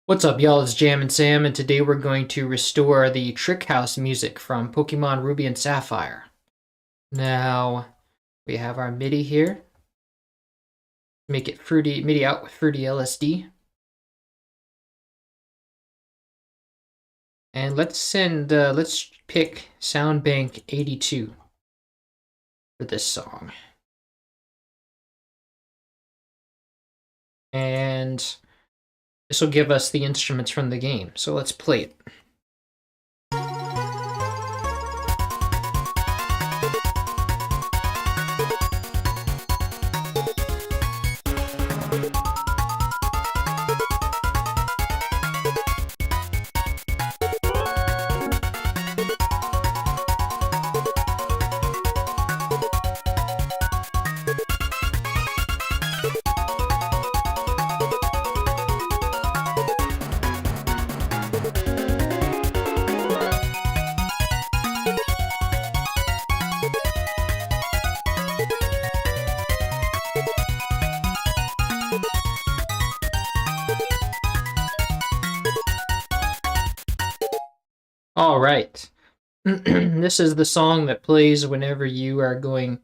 What's up, y'all? It's Jam and Sam, and today we're going to restore the Trick House music from Pokémon Ruby and Sapphire. Now, we have our MIDI here. Make it fruity, MIDI out with fruity LSD. And let's pick Soundbank 82 for this song. And this will give us the instruments from the game. So let's play it. All right. This is the song that plays whenever you are going,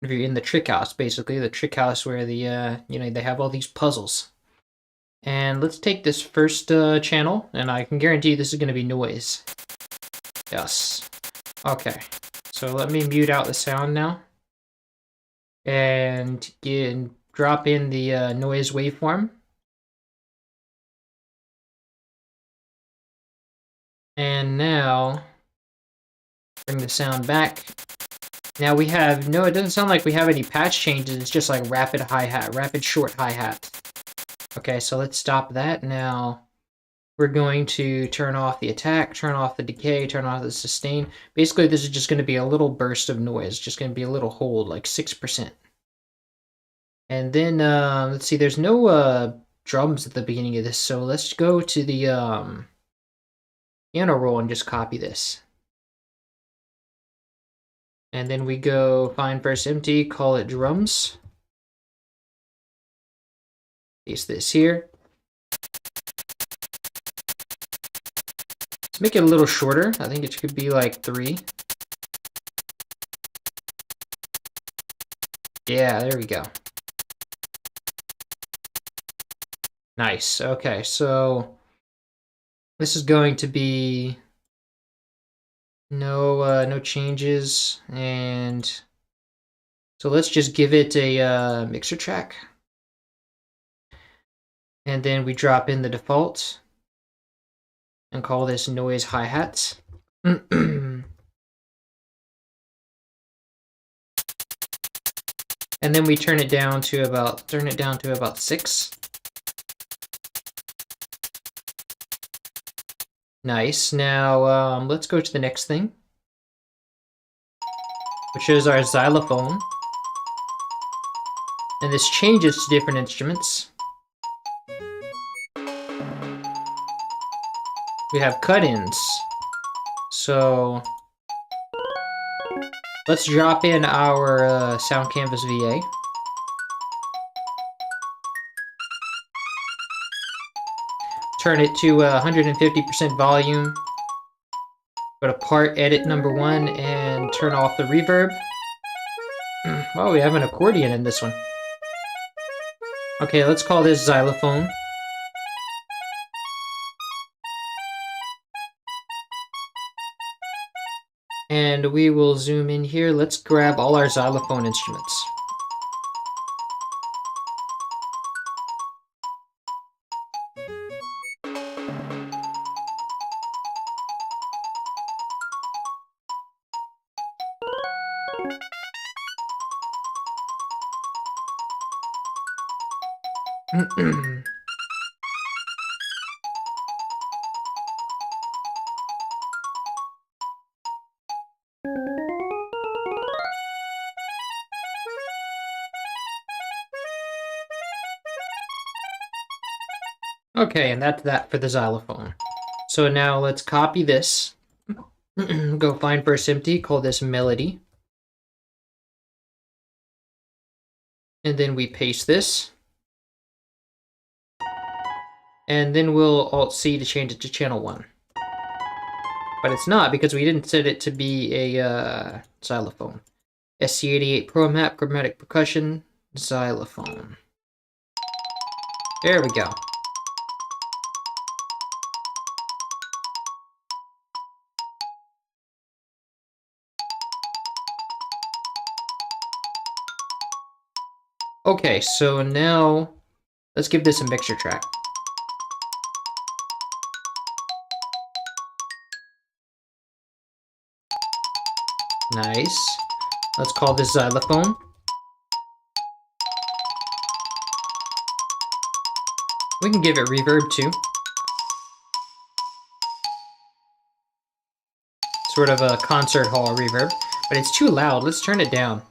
if you're in the trick house, basically the trick house where they have all these puzzles. And let's take this first channel, and I can guarantee this is going to be noise. Yes. Okay. So let me mute out the sound now, and drop in the noise waveform. And now, bring the sound back. Now we have, no, it doesn't sound like we have any patch changes, it's just like rapid hi-hat, rapid short hi-hat. Okay, so let's stop that. Now, we're going to turn off the attack, turn off the decay, turn off the sustain. Basically, this is just going to be a little burst of noise, just going to be a little hold, like 6%. And then, let's see, there's no drums at the beginning of this, so let's go to the piano roll and just copy this. And then we go find first empty, call it drums. Paste this here. Let's make it a little shorter. I think it could be like 3. Yeah, there we go. Nice. Okay, so this is going to be no changes, and so let's just give it a mixer track, and then we drop in the default and call this noise hi-hats. And then we turn it down to about 6. Nice. Now let's go to the next thing, which is our xylophone. And this changes to different instruments. We have cut-ins. So let's drop in our Sound Canvas VA. Turn it to 150% volume. Go to part edit number 1 and turn off the reverb. Oh, we have an accordion in this one. Okay, let's call this xylophone. And we will zoom in here. Let's grab all our xylophone instruments. Okay, and that's that for the xylophone. So now let's copy this. Go find first empty, call this melody. And then we paste this. And then we'll Alt-C to change it to channel 1. But it's not, because we didn't set it to be a xylophone. SC88 Pro Map, Chromatic Percussion, Xylophone. There we go. Okay, so now let's give this a mixer track. Nice. Let's call this xylophone. We can give it reverb too. Sort of a concert hall reverb, but it's too loud. Let's turn it down.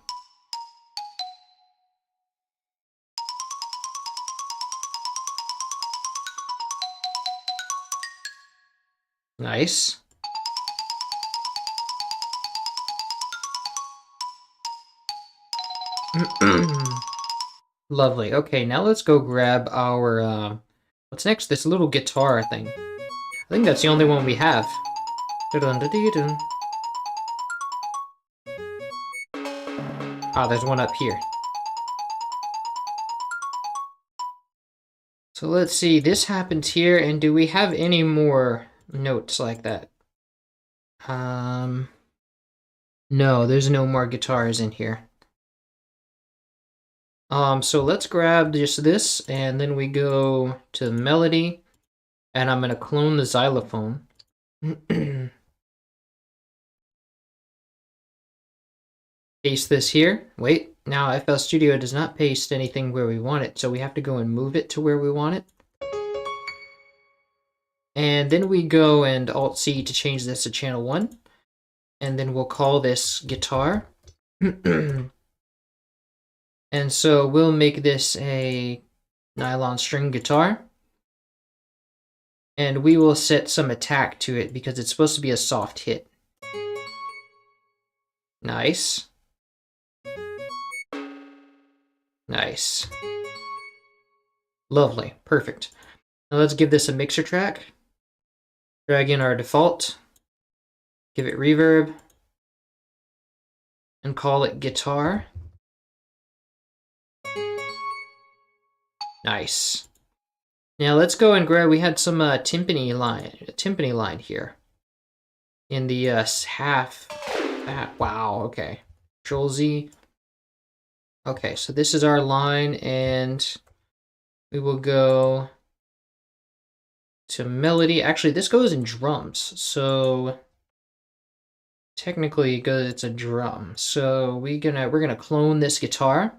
Nice. Lovely. Okay, now let's go grab our, what's next? This little guitar thing. I think that's the only one we have. Ah, there's one up here. So let's see, this happens here, and do we have any more notes like that? No, there's no more guitars in here. So let's grab just this, and then we go to melody, and I'm gonna clone the xylophone. Paste this here. Wait, now FL Studio does not paste anything where we want it, so we have to go and move it to where we want it. And then we go and Alt-C to change this to channel 1. And then we'll call this guitar. And so we'll make this a nylon string guitar. And we will set some attack to it because it's supposed to be a soft hit. Nice. Nice. Lovely. Perfect. Now let's give this a mixer track. Drag in our default. Give it reverb. And call it guitar. Nice. Now let's go and grab, we had some timpani line here. In the half, wow, okay. Control Z. Okay, so this is our line, and we will go to melody. Actually, this goes in drums, so technically it's a drum. So we're gonna clone this guitar,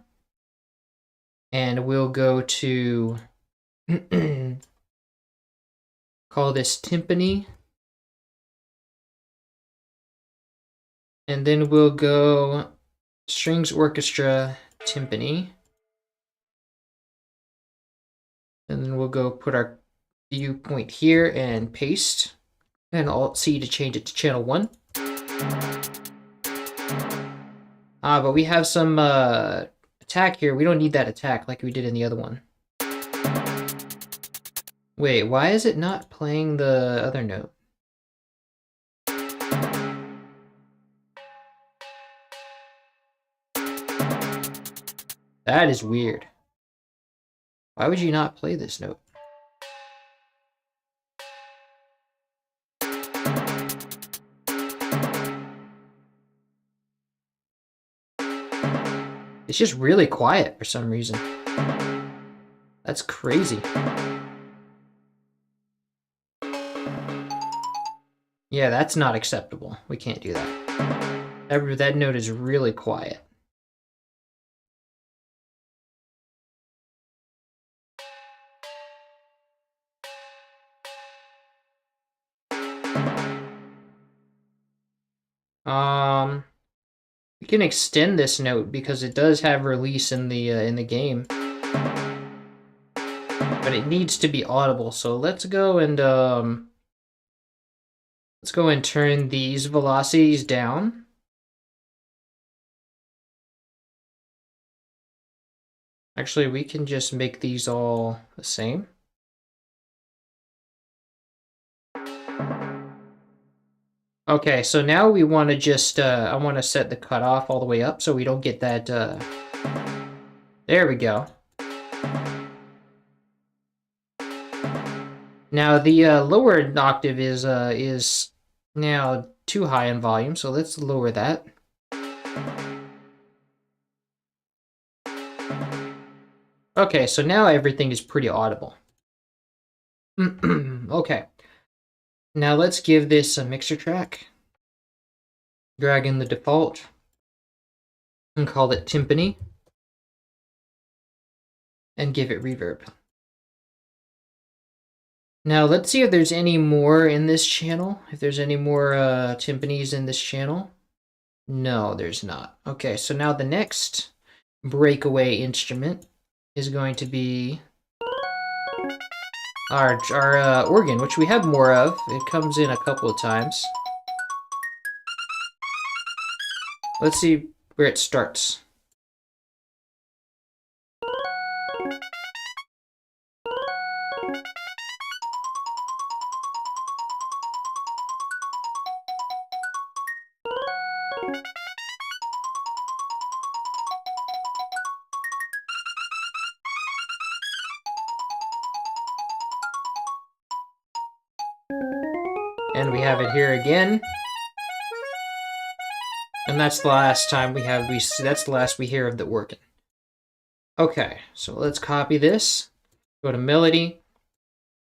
and we'll go to call this timpani, and then we'll go strings orchestra timpani, and then we'll go put our viewpoint here and paste, and Alt-C to change it to channel 1. But we have some attack here. We don't need that attack like we did in the other one. Wait, why is it not playing the other note? That is weird. Why would you not play this note? It's just really quiet for some reason. That's crazy. Yeah, that's not acceptable. We can't do that. That note is really quiet. We can extend this note because it does have release in the game, but it needs to be audible. So let's go and turn these velocities down. Actually, we can just make these all the same. Okay, so now we want to just, I want to set the cutoff all the way up so we don't get that, there we go. Now the lower octave is now too high in volume, so let's lower that. Okay, so now everything is pretty audible. Okay. Now let's give this a mixer track. Drag in the default and call it timpani. And give it reverb. Now let's see if there's any more in this channel. If there's any more timpanis in this channel. No, there's not. Okay, so now the next breakaway instrument is going to be our organ, which we have more of. It comes in a couple of times. Let's see where it starts. And we have it here again. And that's the last time that's the last we hear of the organ. Okay, so let's copy this. Go to melody.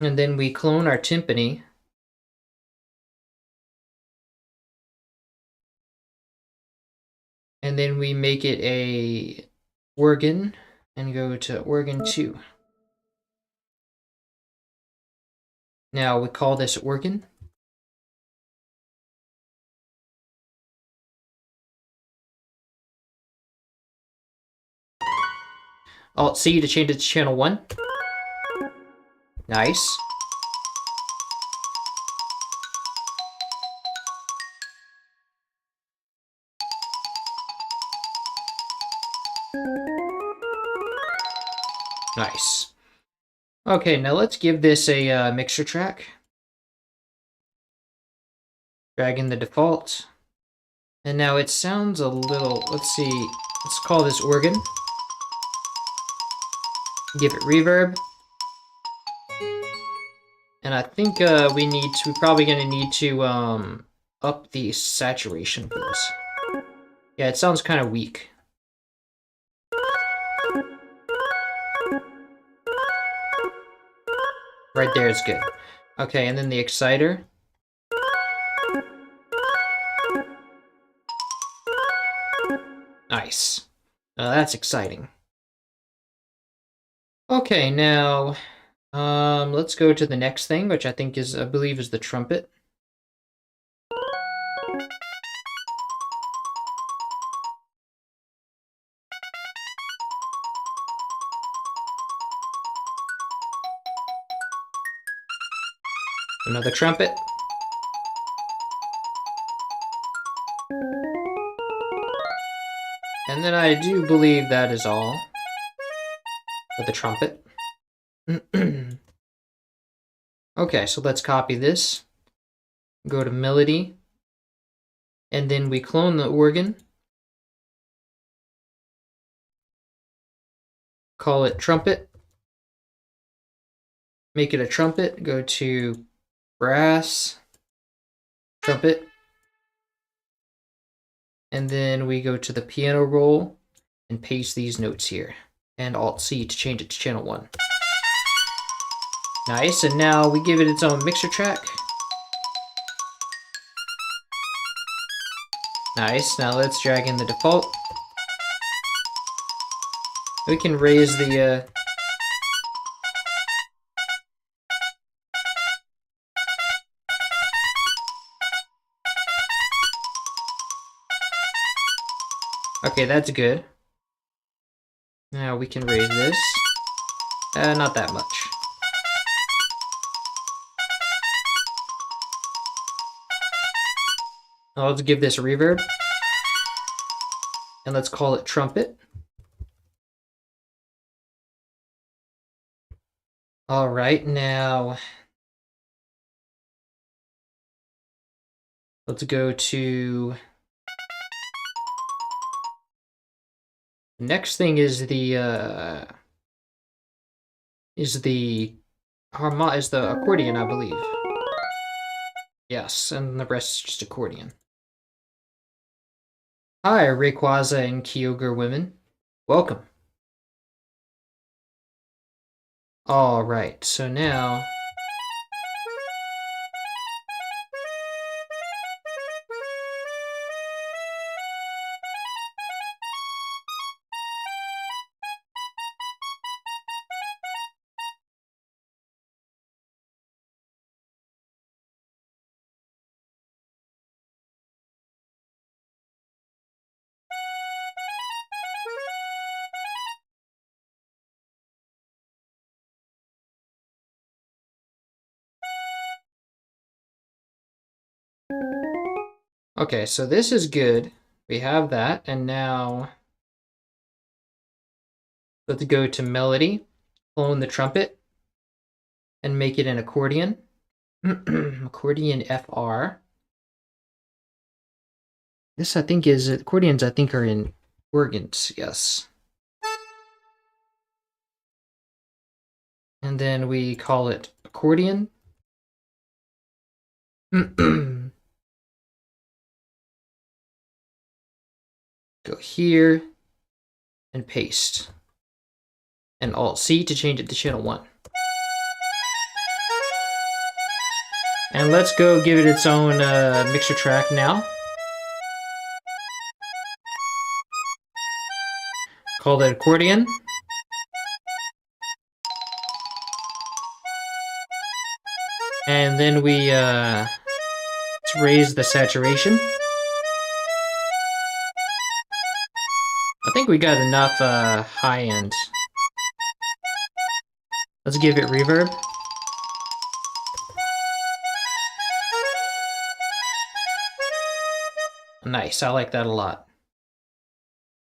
And then we clone our timpani. And then we make it a organ and go to organ 2. Now we call this organ. Alt-C to change it to channel 1. Nice. Nice. Okay, now let's give this a mixer track. Drag in the default. And now it sounds a little, let's see, let's call this organ. Give it reverb. And I think we're probably gonna need to up the saturation for this. Yeah, it sounds kind of weak. Right there is good. Okay, and then the exciter. Nice. That's exciting. Okay, now let's go to the next thing, which I believe is the trumpet. Another trumpet. And then I do believe that is all for the trumpet. Okay, so let's copy this. Go to melody. And then we clone the organ. Call it trumpet. Make it a trumpet. Go to brass, trumpet. And then we go to the piano roll and paste these notes here. And Alt-C to change it to channel 1. Nice, and now we give it its own mixer track. Nice, now let's drag in the default. We can raise the... Okay, that's good. Now we can raise this. Not that much. Now let's give this a reverb. And let's call it trumpet. All right, now Let's go to... Next thing is the accordion, I believe. Yes, and the rest is just accordion. Hi, Rayquaza and Kyogre women. Welcome. Alright, so now... Okay, so this is good. We have that, and now let's go to melody, clone the trumpet, and make it an accordion. Accordion FR. This, I think, is accordions. I think are in organs. Yes. And then we call it accordion. Go here and paste. And Alt-C to change it to channel 1. And let's go give it its own mixer track now. Call that accordion. And then we let's raise the saturation. I think we got enough high end. Let's give it reverb. Nice, I like that a lot.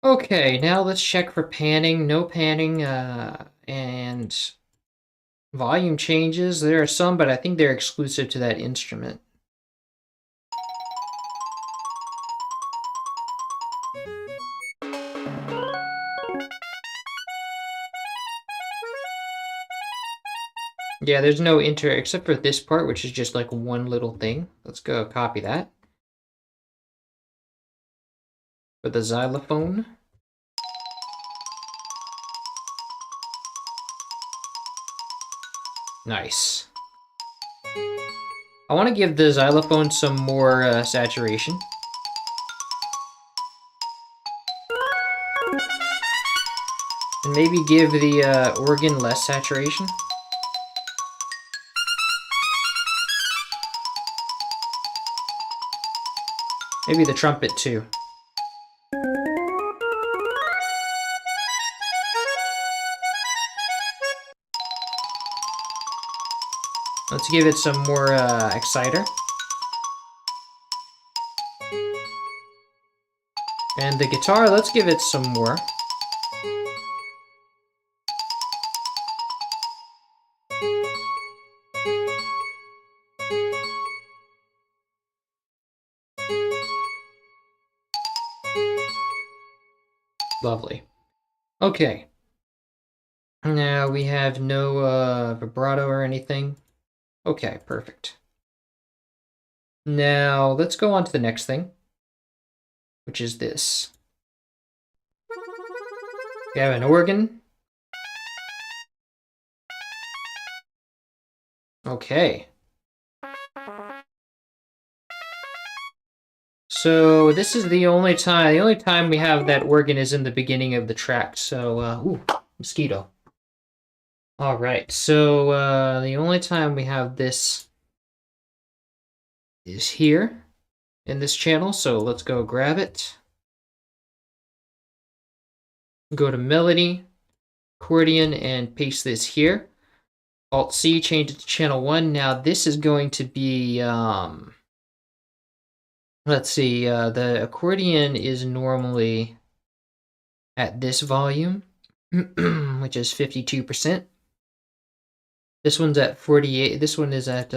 Okay, now let's check for panning. No panning, and volume changes. There are some, but I think they're exclusive to that instrument. Yeah, there's no except for this part, which is just like one little thing. Let's go copy that. For the xylophone. Nice. I want to give the xylophone some more saturation. And maybe give the organ less saturation. Maybe the trumpet too. Let's give it some more exciter. And the guitar, let's give it some more. Lovely. Okay. Now we have no vibrato or anything. Okay, perfect. Now let's go on to the next thing, which is this. We have an organ. Okay. So this is the only time we have that organ is in the beginning of the track. So, ooh, mosquito. All right, so the only time we have this is here in this channel. So let's go grab it. Go to melody, accordion, and paste this here. Alt-C, change it to channel 1. Now this is going to be, let's see, the accordion is normally at this volume, which is 52%. This one's at 48. This one is at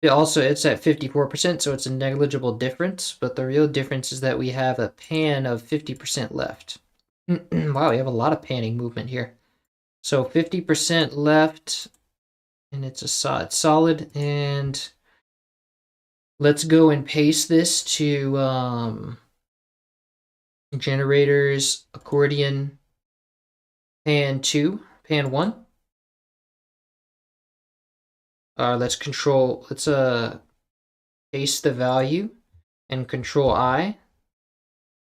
It's at 54%, so it's a negligible difference, but the real difference is that we have a pan of 50% left. Wow, we have a lot of panning movement here. So 50% left, and it's solid, and let's go and paste this to generators, accordion, pan 2, pan 1. Let's paste the value and control I,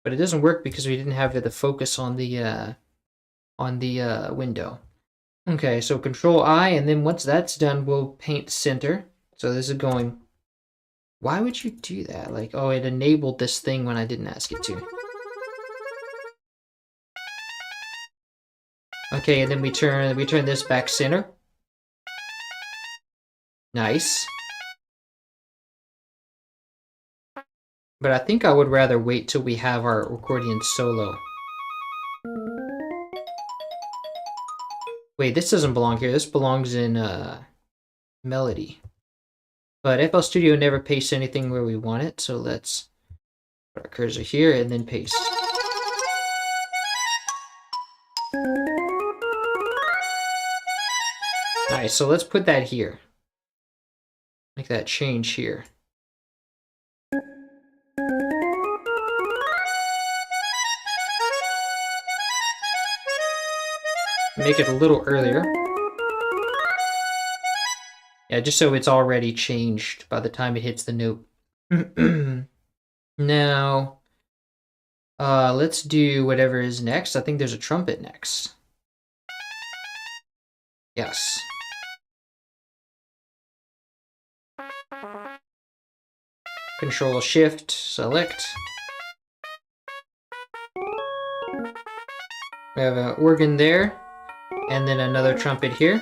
but it doesn't work because we didn't have the focus on the window. Okay, so control I, and then once that's done, we'll paint center. So this is going. Why would you do that? Like, oh, it enabled this thing when I didn't ask it to. Okay, and then we turn this back center. Nice. But I think I would rather wait till we have our accordion solo. Wait, this doesn't belong here. This belongs in melody. But FL Studio never pastes anything where we want it, so let's put our cursor here and then paste. Nice, so let's put that here. Make that change here. Make it a little earlier. Yeah, just so it's already changed by the time it hits the note. Now, let's do whatever is next. I think there's a trumpet next. Yes. Control Shift, select. We have an organ there, and then another trumpet here.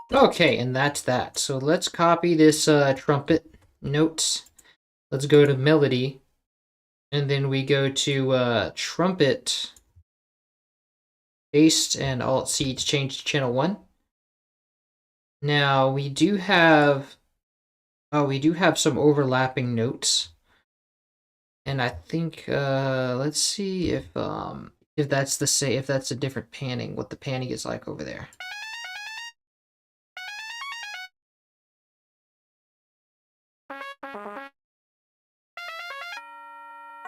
Okay, and that's that. So let's copy this trumpet notes. Let's go to melody, and then we go to trumpet, paste, and Alt-C to change to channel 1. Now we do have some overlapping notes, and I think let's see if that's if that's a different panning, what the panning is like over there.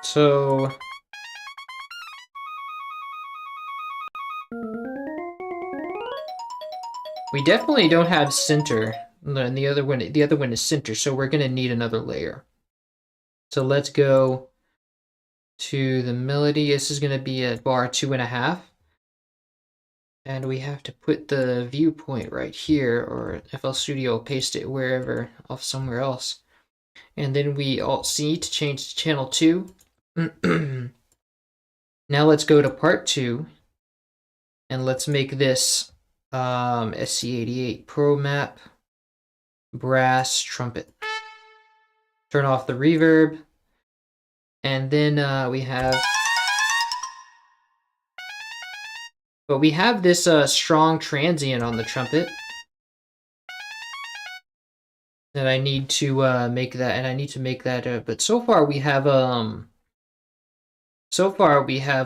So we definitely don't have center, and the other one is center, so we're gonna need another layer. So let's go to the melody. This is gonna be at bar 2.5. And we have to put the viewpoint right here, or FL Studio will paste it wherever, off somewhere else. And then we Alt-C to change to channel 2. Now let's go to part 2, and let's make this SC88 Pro Map Brass Trumpet. Turn off the reverb, and then we have this strong transient on the trumpet that I need to make that, and I need to make that. But so far we have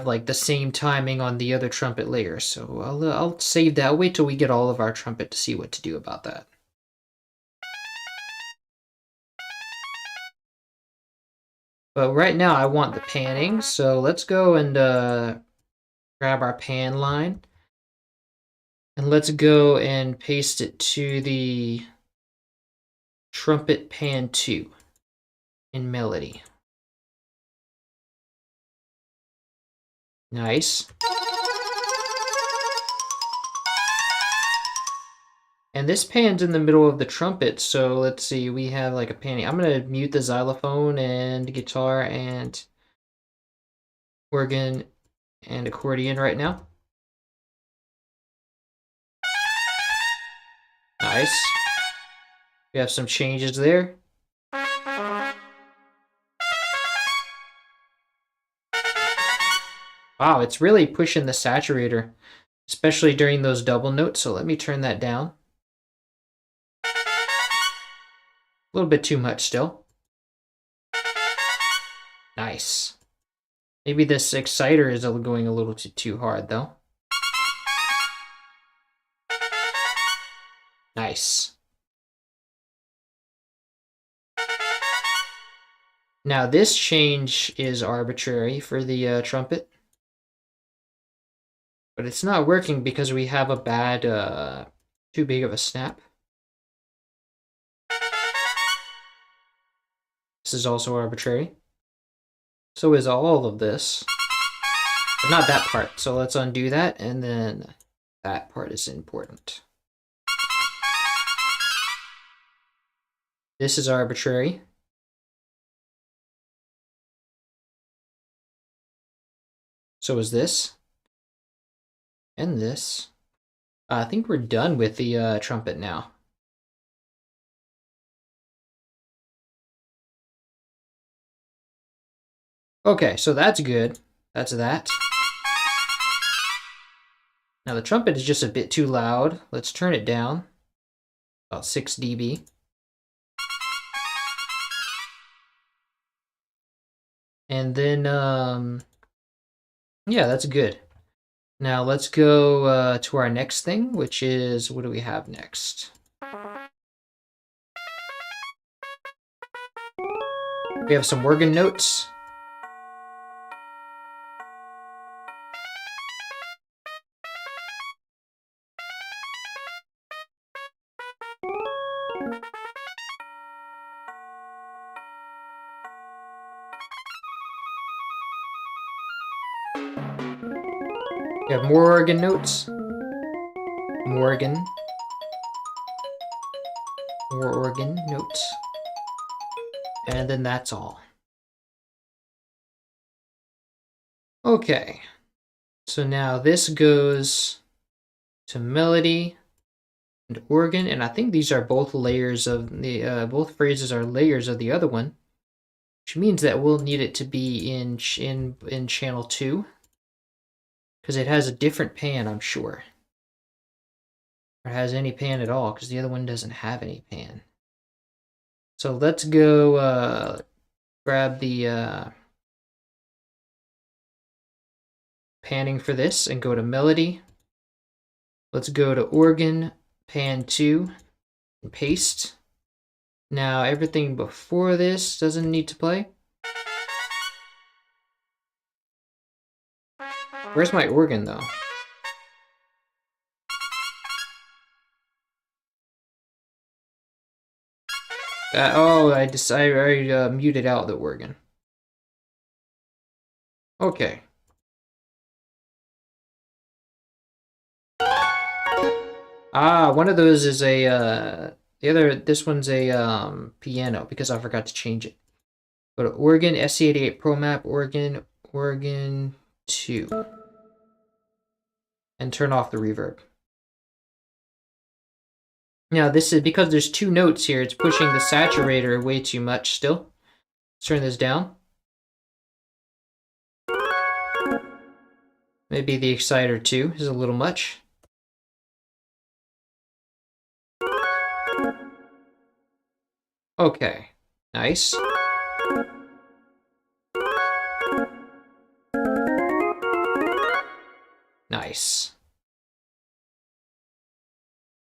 like the same timing on the other trumpet layer. So I'll save that. I'll wait till we get all of our trumpet to see what to do about that. But right now I want the panning, so let's go and grab our pan line, and let's go and paste it to the trumpet pan 2 in melody. Nice. And this pan's in the middle of the trumpet, so let's see, we have like a panning. I'm gonna mute the xylophone and guitar and organ and accordion right now. Nice. We have some changes there. Wow, it's really pushing the saturator, especially during those double notes, so let me turn that down. A little bit too much still. Nice. Maybe this exciter is going a little too hard, though. Nice. Now this change is arbitrary for the trumpet. But it's not working because we have a bad, too big of a snap. This is also arbitrary. So is all of this. But not that part. So let's undo that, and then that part is important. This is arbitrary. So is this. And this. I think we're done with the trumpet now. Okay, so that's good. That's that. Now the trumpet is just a bit too loud. Let's turn it down. About 6 dB. And then, yeah, that's good. Now let's go to our next thing, which is, what do we have next? We have some organ notes. We have more organ notes. More organ. More organ notes. And then that's all. Okay. So now this goes to melody and organ, and I think these are both layers of the both phrases are layers of the other one, which means that we'll need it to be in channel 2. Because it has a different pan, I'm sure. Or it has any pan at all, because the other one doesn't have any pan. So let's go grab the panning for this and go to melody. Let's go to organ, pan 2, and paste. Now everything before this doesn't need to play. Where's my organ, though? Oh, I muted out the organ. Okay. Ah, one of those is a, this one's a piano, because I forgot to change it. Go to organ, SC88 Pro Map, organ 2. And turn off the reverb. Now this is, because there's 2 notes here, it's pushing the saturator way too much still. Let's turn this down. Maybe the exciter 2 is a little much. Okay, nice. Nice.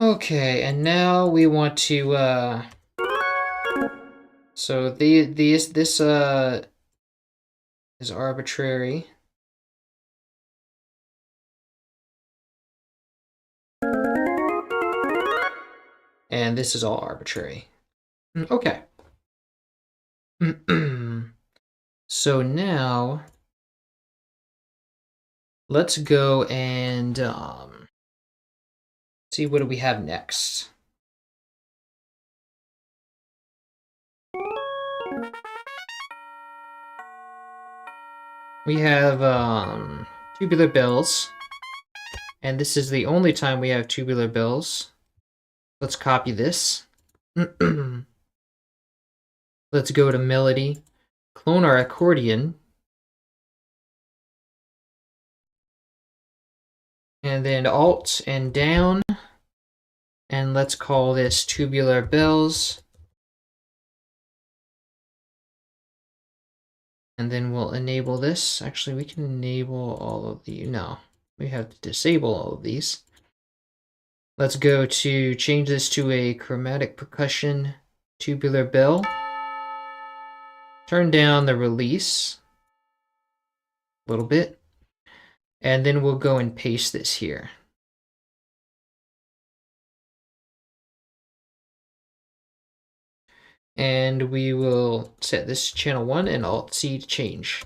Okay, and now we want to so this is arbitrary. And this is all arbitrary. Okay. So now let's go and see, what do we have next? We have tubular bells, and this is the only time we have tubular bells. Let's copy this. Let's go to melody, clone our accordion, and then alt and down, and let's call this tubular bells. And then we'll enable this. Actually, we can enable all of the, no, we have to disable all of these. Let's go to change this to a chromatic percussion tubular bell. Turn down the release a little bit. And then we'll go and paste this here. And we will set this channel 1 and Alt-C to change.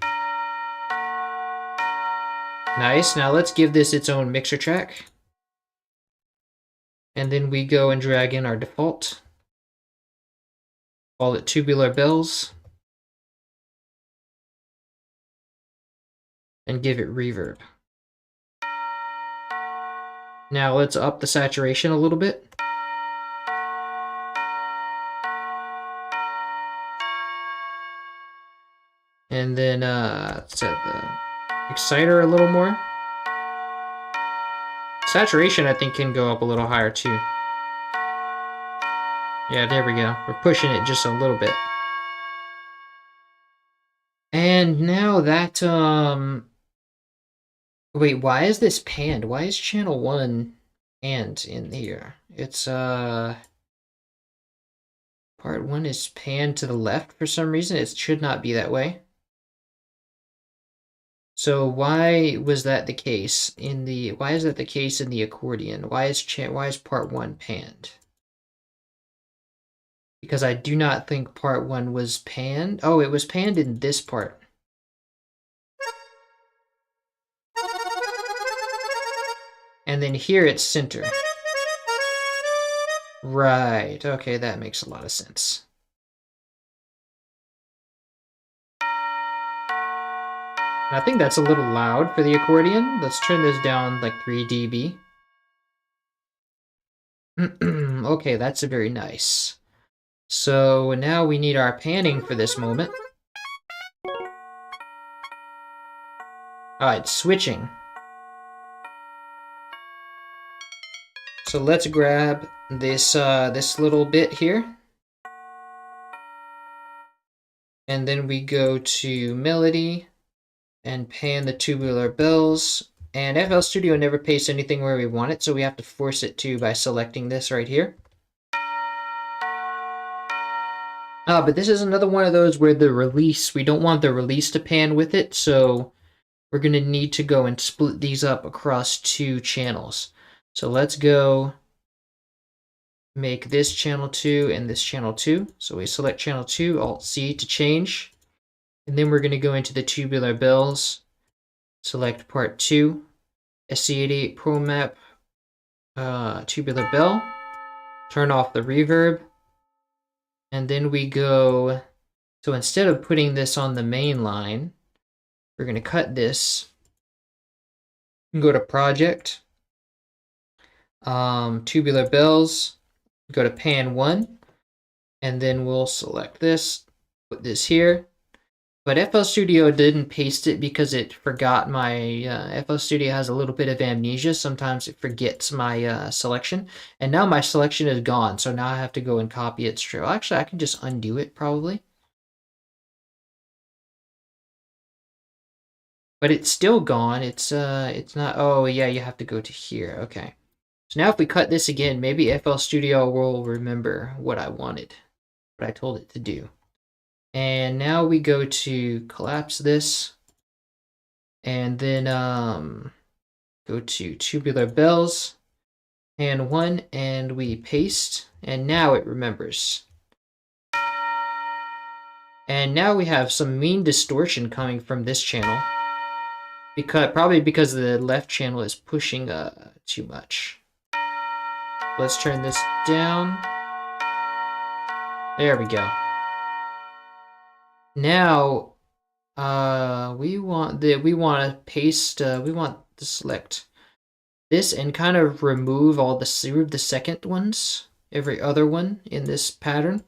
Nice, now let's give this its own mixer track. And then we go and drag in our default. Call it tubular bells. And give it reverb. Now let's up the saturation a little bit. And then set the exciter a little more. Saturation, I think, can go up a little higher too. Yeah, there we go. We're pushing it just a little bit. And now that, wait, why is this panned? Why is channel 1 panned in here? It's, part 1 is panned to the left for some reason. It should not be that way. So why was that the case in the, why is that the case in the accordion? Why is part 1 panned? Because I do not think part 1 was panned. Oh, it was panned in this part. And then here it's center. Right, okay, that makes a lot of sense. I think that's a little loud for the accordion. Let's turn this down like 3 dB. Okay, that's very nice. So now we need our panning for this moment. Alright, switching. So let's grab this this little bit here. And then we go to melody and pan the tubular bells. And FL Studio never pastes anything where we want it, so we have to force it to by selecting this right here. But this is another one of those where the release, we don't want the release to pan with it, so we're going to need to go and split these up across 2 channels. So let's go make this channel 2 and this channel 2. So we select channel 2, Alt-C to change. And then we're going to go into the tubular bells, select part 2, SC88 Pro Map tubular bell, turn off the reverb, and then we go, so instead of putting this on the main line, we're going to cut this, and go to project, tubular bells, go to pan 1, and then we'll select this, put this here. But FL Studio didn't paste it because it forgot my, FL Studio has a little bit of amnesia. Sometimes it forgets my selection. And now my selection is gone, so now I have to go and copy it straight. Well, actually, I can just undo it, probably. But it's still gone. It's not, oh yeah, you have to go to here, okay. So now if we cut this again, maybe FL Studio will remember what I wanted, what I told it to do. And now we go to collapse this, and then go to tubular bells, pan 1, and we paste, and now it remembers. And now we have some mean distortion coming from this channel, probably because the left channel is pushing too much. Let's turn this down. There we go. Now, we want to paste. We want to select this and kind of remove the second ones, every other one in this pattern.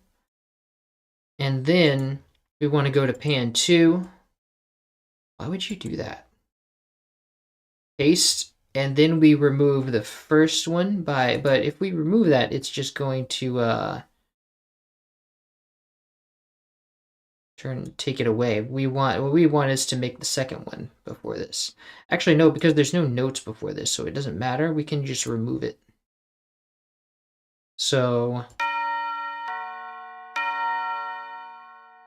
And then we want to go to pan 2. Why would you do that? Paste, and then we remove the first one but if we remove that, it's just going to take it away. What we want is to make the second one before this. Actually, no, because there's no notes before this, so it doesn't matter. We can just remove it. So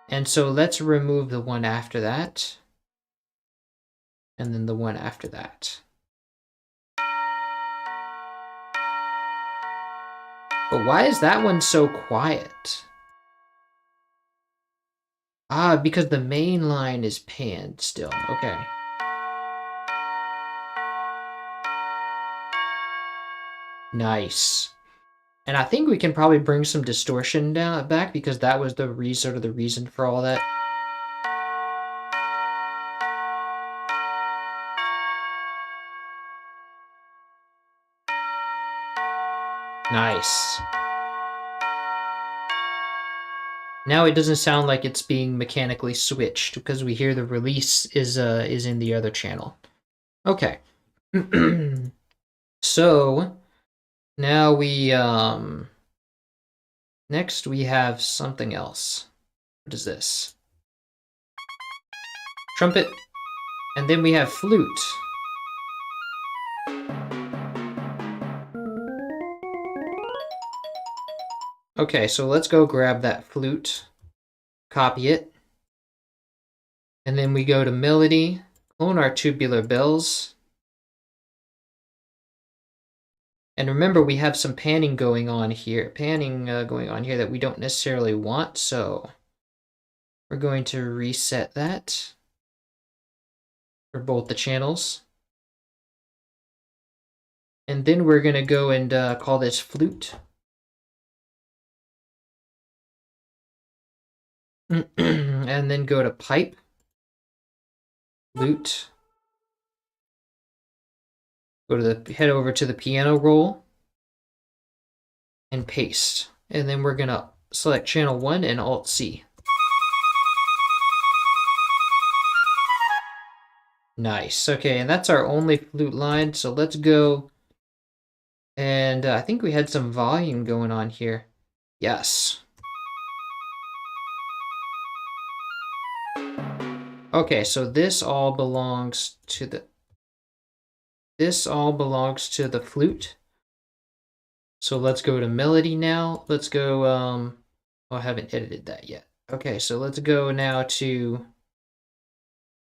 let's remove the one after that. And then the one after that. But why is that one so quiet? Ah, because the main line is panned still. Okay. Nice. And I think we can probably bring some distortion back because that was the reason for all that. Nice. Now it doesn't sound like it's being mechanically switched because we hear the release is in the other channel. Okay. So now we next we have something else. What is this? Trumpet, and then we have flute. Okay, so let's go grab that flute, copy it, and then we go to melody, clone our tubular bells. And remember, we have some panning going on here, that we don't necessarily want, so we're going to reset that for both the channels. And then we're going to go and call this flute. And then go to pipe, flute, head over to the piano roll, and paste. And then we're gonna select channel 1 and Alt C. Nice. Okay, and that's our only flute line. So let's go. And I think we had some volume going on here. Yes. Okay, so this all belongs to the flute. So let's go to melody now. Let's go oh, I haven't edited that yet. Okay, so let's go now to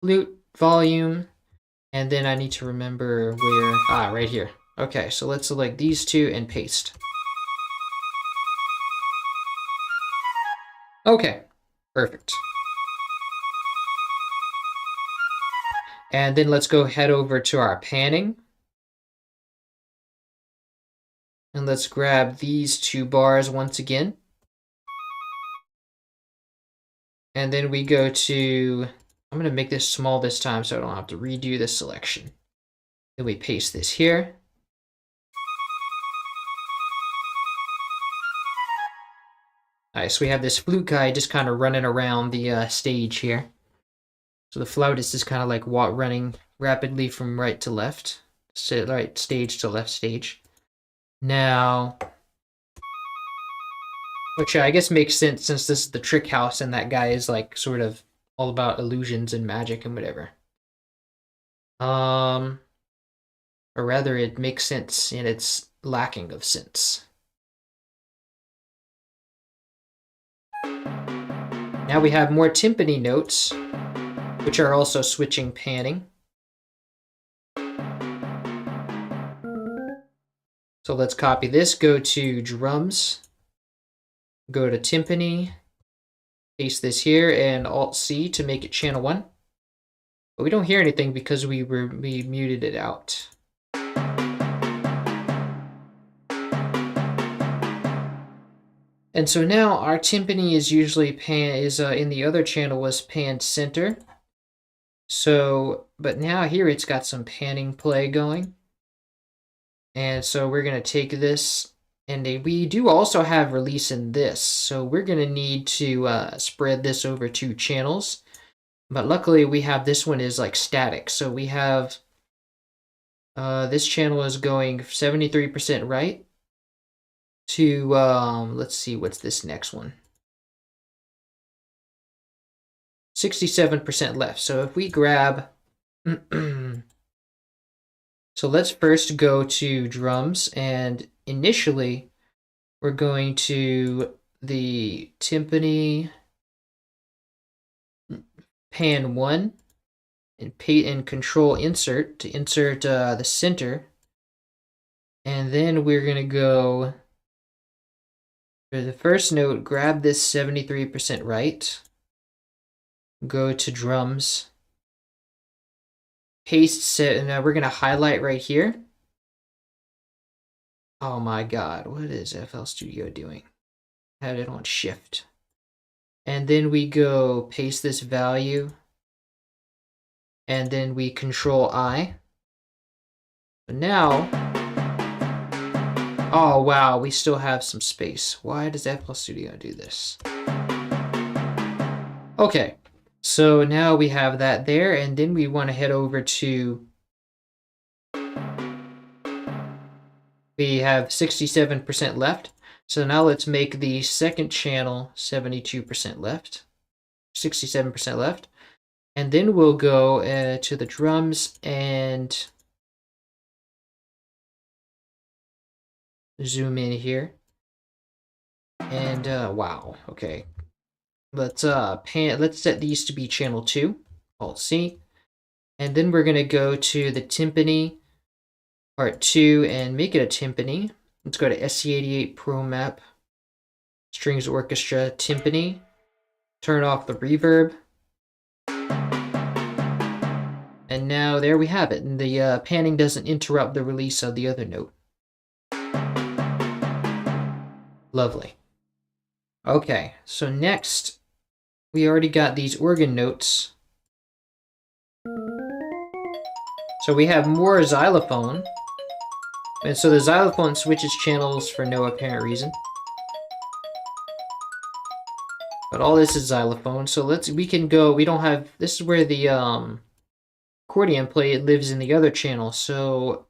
flute volume, and then I need to remember where, right here. Okay, so let's select these two and paste. Okay, perfect. And then let's go head over to our panning. And let's grab these 2 bars once again. And then we go to, I'm going to make this small this time so I don't have to redo the selection. Then we paste this here. Nice, we have this flute guy just kind of running around the stage here. So the flautist is kind of like running rapidly from right to left. Right stage to left stage. Now, which I guess makes sense since this is the trick house and that guy is like sort of all about illusions and magic and whatever. Or rather it makes sense in its lacking of sense. Now we have more timpani notes, which are also switching panning. So let's copy this, go to drums, go to timpani, paste this here, and Alt-C to make it channel 1. But we don't hear anything because we muted it out. And so now our timpani is usually in the other channel was panned center. So, but now here it's got some panning play going. And so we're going to take this, and we do also have release in this. So we're going to need to spread this over 2 channels. But luckily we have this one is like static. So we have this channel is going 73% right to, let's see, what's this next one? 67% left. So if we grab, so let's first go to drums, and initially we're going to the timpani pan 1 and control insert to insert the center. And then we're going to go for the first note, grab this 73% right, go to drums, paste set, and now we're going to highlight right here. Oh my god, what is FL Studio doing? I had it on shift. And then we go paste this value, and then we control I. But now, oh wow, we still have some space. Why does FL Studio do this? Okay, so now we have that there, and then we want to head over to, we have 67% left. So now let's make the second channel 72% left, 67% left. And then we'll go to the drums and zoom in here. And wow, okay. Let's set these to be channel 2, Alt C. And then we're gonna go to the timpani part 2 and make it a timpani. Let's go to SC88 Pro Map, Strings Orchestra, Timpani. Turn off the reverb. And now there we have it. And the panning doesn't interrupt the release of the other note. Lovely. Okay, so next, we already got these organ notes. So we have more xylophone. And so the xylophone switches channels for no apparent reason. But all this is xylophone. So we can go, we don't have, this is where the accordion play, it lives in the other channel. So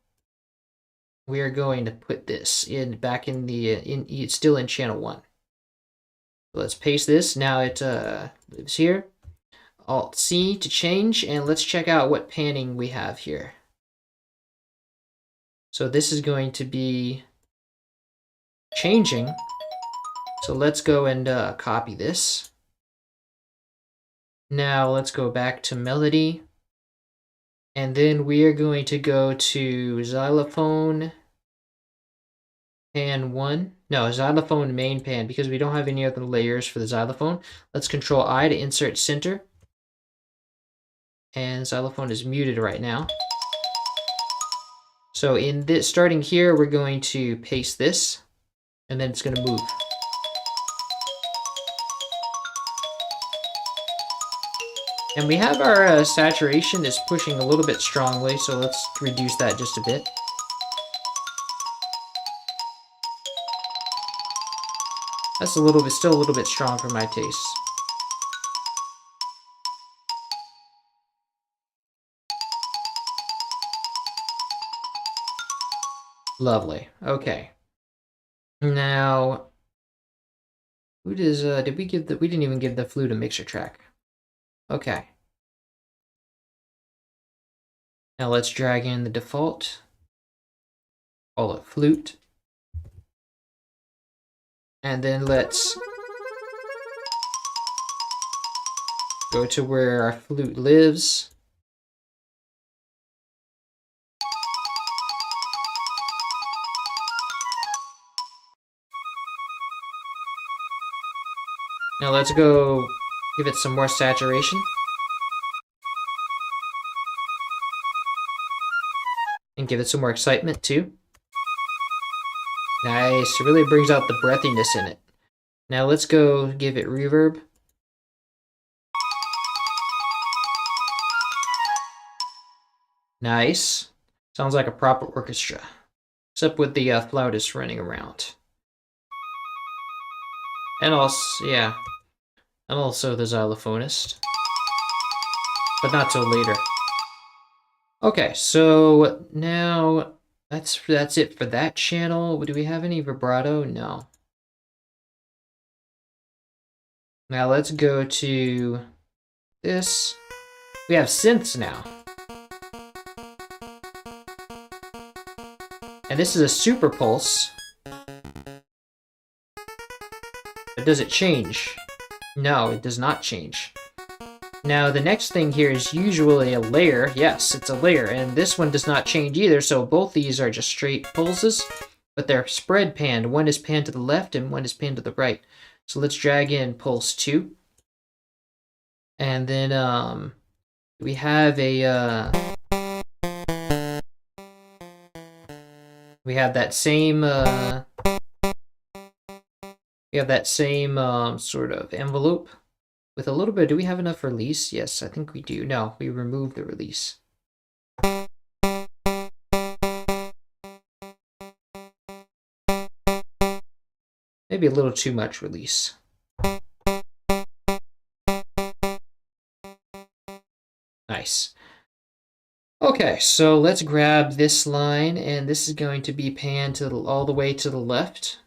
we are going to put this in back in the, still in channel 1. So let's paste this. Now it lives here. Alt C to change, and let's check out what panning we have here. So this is going to be changing. So let's go and copy this. Now let's go back to melody. And then we are going to go to xylophone pan 1. No, xylophone main pan, because we don't have any other layers for the xylophone. Let's control I to insert center. And xylophone is muted right now. So in this, starting here, we're going to paste this, and then it's going to move. And we have our saturation is pushing a little bit strongly, so let's reduce that just a bit. That's still a little bit strong for my taste. Lovely. Okay. Now, who does did we give we didn't even give the flute a mixer track. Okay. Now let's drag in the default. Call it flute. And then let's go to where our flute lives. Now let's go give it some more saturation. And give it some more excitement too. Nice, it really brings out the breathiness in it. Now let's go give it reverb. Nice. Sounds like a proper orchestra. Except with the flautist running around. And also, yeah. And also the xylophonist. But not till later. Okay, so now that's it for that channel. Do we have any vibrato? No. Now let's go to this. We have synths now. And this is a super pulse. But does it change? No, it does not change. Now the next thing here is usually a layer. Yes, it's a layer, and this one does not change either, so both these are just straight pulses, but they're spread panned. One is panned to the left and one is panned to the right. So let's drag in pulse 2. And then we have a we have that same sort of envelope with a little bit. Do we have enough release? Yes, I think we do. No, we removed the release. Maybe a little too much release. Nice. Okay, so let's grab this line, and this is going to be panned to all the way to the left.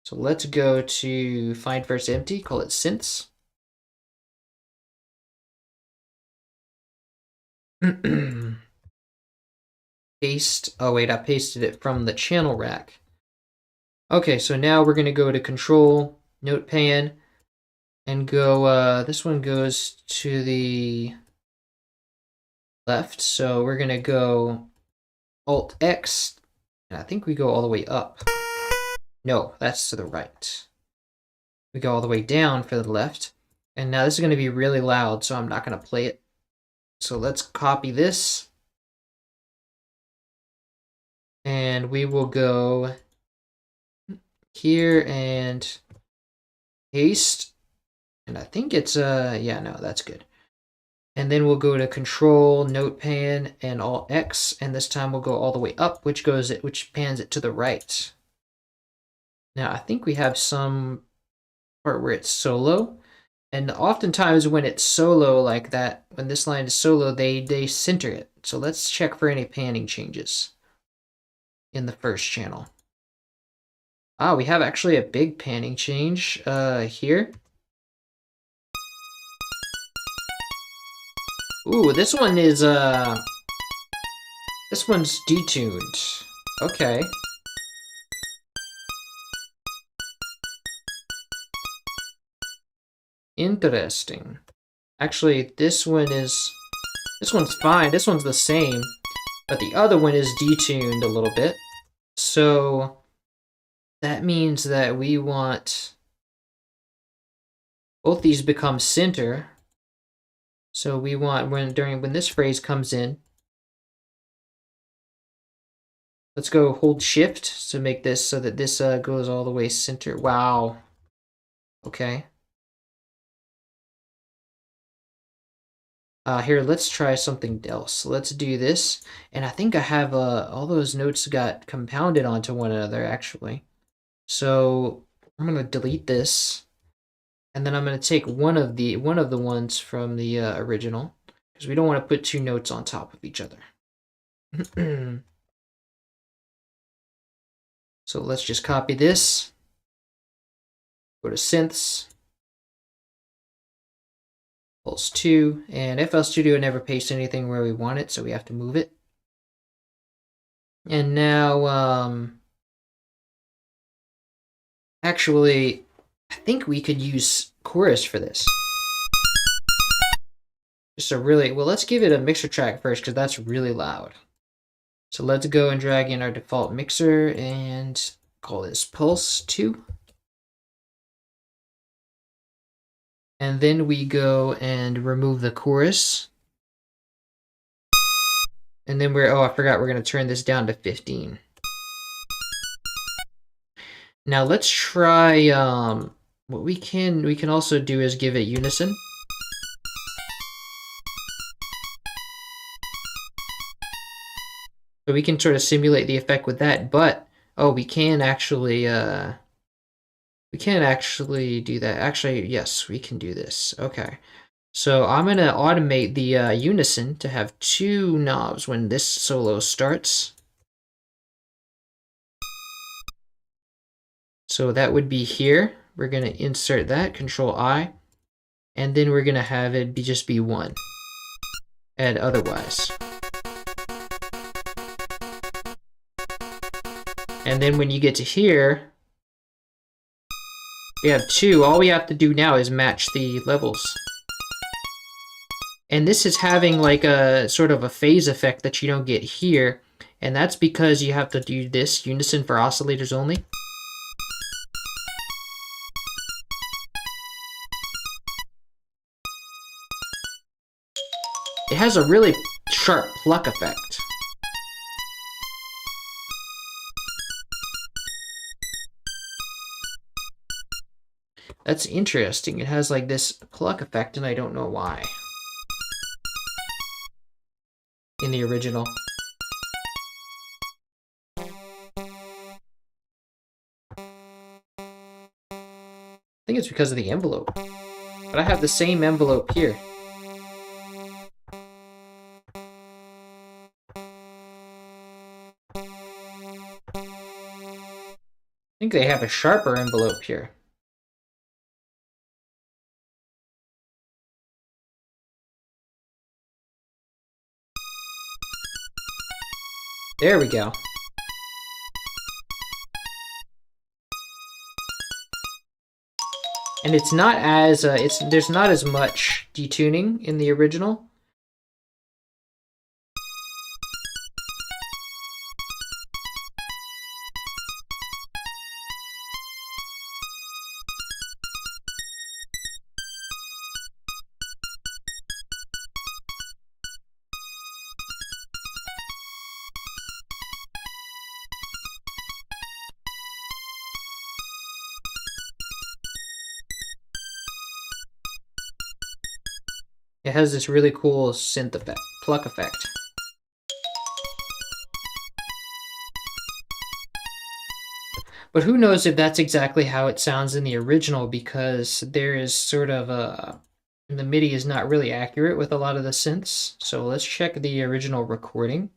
So let's go to find first empty, call it synths. Paste. Oh wait, I pasted it from the channel rack. Okay, so now we're gonna go to Control, Note Pan, and go, this one goes to the left, so we're gonna go Alt X, and I think we go all the way up. No, that's to the right. We go all the way down for the left, and now this is gonna be really loud, so I'm not gonna play it. So let's copy this, and we will go here and paste, and I think it's yeah, no, that's good. And then we'll go to Control, Note Pan, and Alt X, and this time we'll go all the way up, which pans it to the right. Now I think we have some part where it's solo, and oftentimes when it's solo like that, when this line is solo, they center it. So let's check for any panning changes in the first channel. Ah, we have actually a big panning change here. Ooh, this one is this one's detuned. Okay. Interesting. Actually, this one's fine. This one's the same, but the other one is detuned a little bit. So that means that we want both these become center. So we want when this phrase comes in, let's go hold shift to make this so that this goes all the way center. Wow. Okay. Here, let's try something else. Let's do this. And I think I have all those notes got compounded onto one another actually. So I'm gonna delete this. And then I'm going to take one of the ones from the original, because we don't want to put two notes on top of each other. So let's just copy this. Go to Synths, Pulse 2, and FL Studio never pastes anything where we want it, so we have to move it. And now, actually, I think we could use chorus for this. Just a really, well, let's give it a mixer track first, because that's really loud. So let's go and drag in our default mixer and call this Pulse 2. And then we go and remove the chorus. And then I forgot, we're going to turn this down to 15. Now let's try, what we can also do is give it unison. So we can sort of simulate the effect with that, but, oh, we can actually do that. Actually, yes, we can do this. Okay. So I'm going to automate the unison to have 2 knobs when this solo starts. So that would be here. We're going to insert that, Control I, and then we're going to have it just be 1. And otherwise. And then when you get to here, we have 2. All we have to do now is match the levels. And this is having like a sort of a phase effect that you don't get here. And that's because you have to do this unison for oscillators only. It has a really sharp pluck effect. That's interesting. It has like this pluck effect, and I don't know why. In the original. I think it's because of the envelope. But I have the same envelope here. I think they have a sharper envelope here. There we go. And it's not as there's not as much detuning in the original. It has this really cool synth effect, pluck effect. But who knows if that's exactly how it sounds in the original, because there is sort of a... the MIDI is not really accurate with a lot of the synths. So let's check the original recording.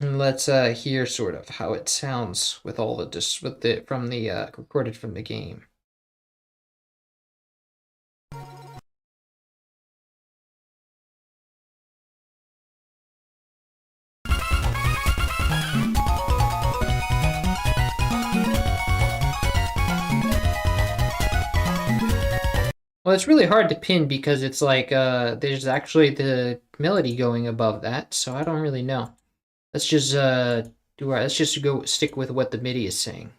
And let's hear sort of how it sounds with all the from the recorded from the game. Well, it's really hard to pin because it's like there's actually the melody going above that, so I don't really know. Let's just let's just go stick with what the MIDI is saying.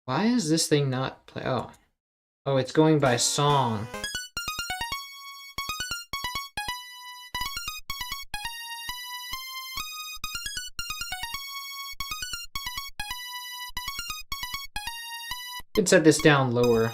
Why is this thing not play? Oh, it's going by song. You can set this down lower.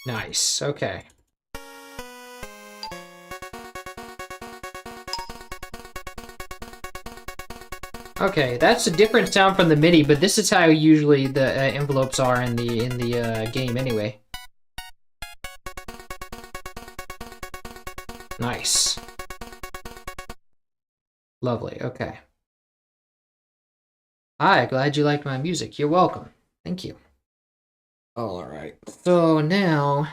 Nice, okay. Okay, that's a different sound from the MIDI, but this is how usually the envelopes are in the game anyway. Nice. Lovely, okay. Hi, glad you liked my music. You're welcome. Thank you. Alright, so now...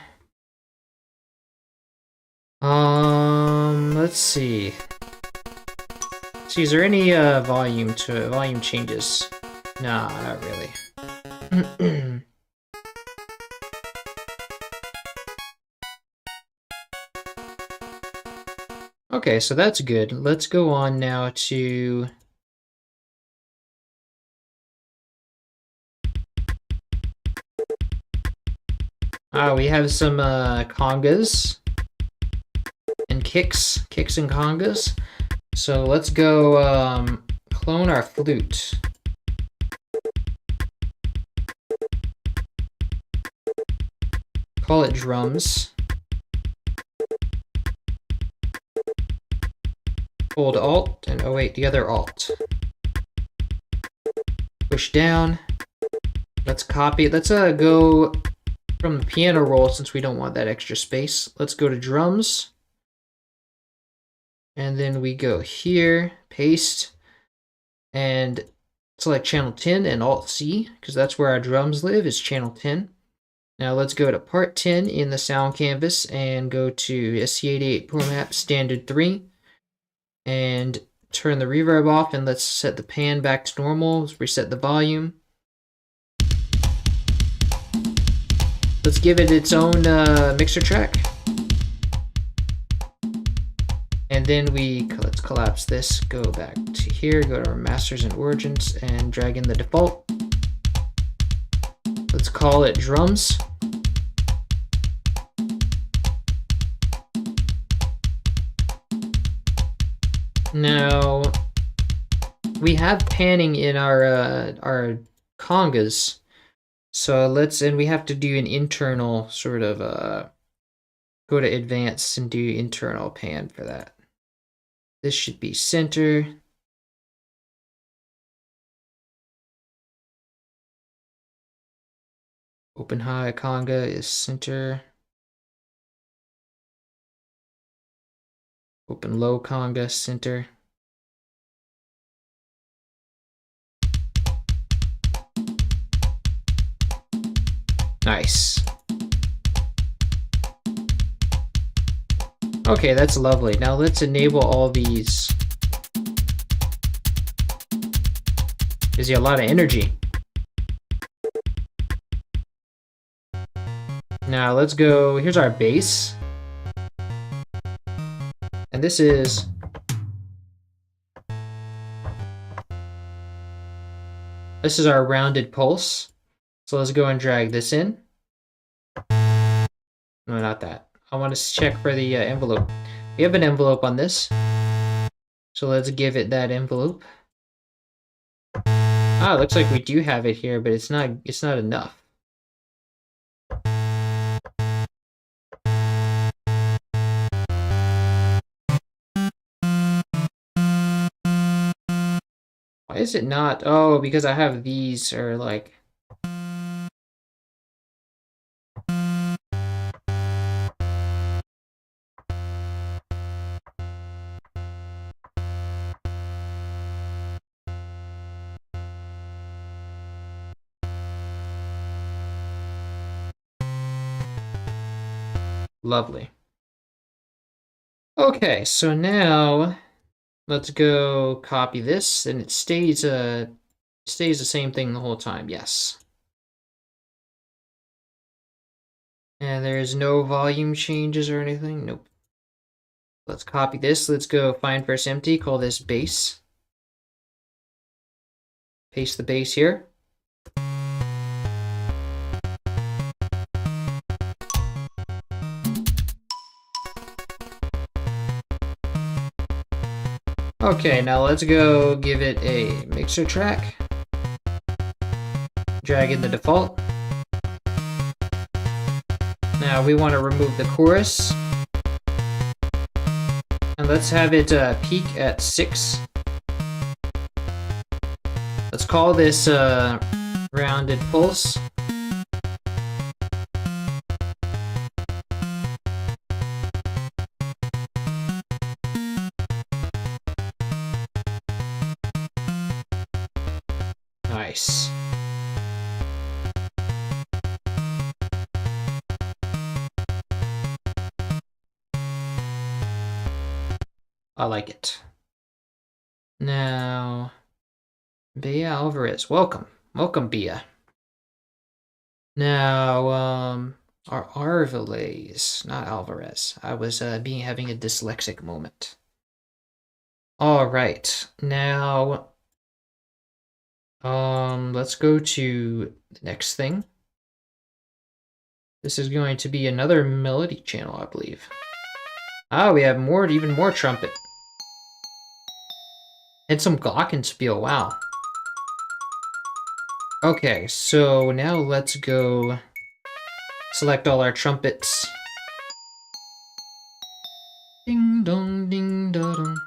let's see. See, is there any volume changes? No, not really. Okay, so that's good. Let's go on now to... we have some congas and kicks and congas. So let's go clone our flute. Call it drums. Hold Alt, and oh wait, the other Alt. Push down. Let's copy. Let's go from the piano roll since we don't want that extra space. Let's go to drums. And then we go here, paste, and select channel 10 and Alt C, because that's where our drums live, is channel 10. Now let's go to part 10 in the sound canvas and go to SC88 Pro Map Standard 3 and turn the reverb off, and let's set the pan back to normal. Let's reset the volume. Let's give it its own mixer track. And then let's collapse this, go back to here, go to our masters and origins, and drag in the default. Let's call it drums. Now, we have panning in our congas, so and we have to do an internal sort of, go to advanced and do internal pan for that. This should be center. Open high conga is center. Open low conga, center. Nice. Okay, that's lovely. Now let's enable all these. Gives you a lot of energy. Now let's go, here's our bass. And this is our rounded pulse. So let's go and drag this in. No, not that. I want to check for the envelope. We have an envelope on this. So let's give it that envelope. Ah, it looks like we do have it here, but it's not enough. Why is it not? Oh, because I have these are like... Lovely. Okay, so now let's go copy this, and it stays the same thing the whole time. Yes. And there's no volume changes or anything. Nope. Let's copy this. Let's go find first empty. Call this bass. Paste the bass here. Okay, now let's go give it a mixer track. Drag in the default. Now we want to remove the chorus. And let's have it peak at 6. Let's call this rounded pulse. Nice. I like it. Now, Bea Alvarez, welcome. Welcome, Bea. Now, our Arvelays, not Alvarez. I was having a dyslexic moment. All right, now, let's go to the next thing. This is going to be another melody channel, I believe. Ah, we have more, even more trumpet. And some glockenspiel, wow. Okay, so now let's go select all our trumpets. Ding dong, ding da dong.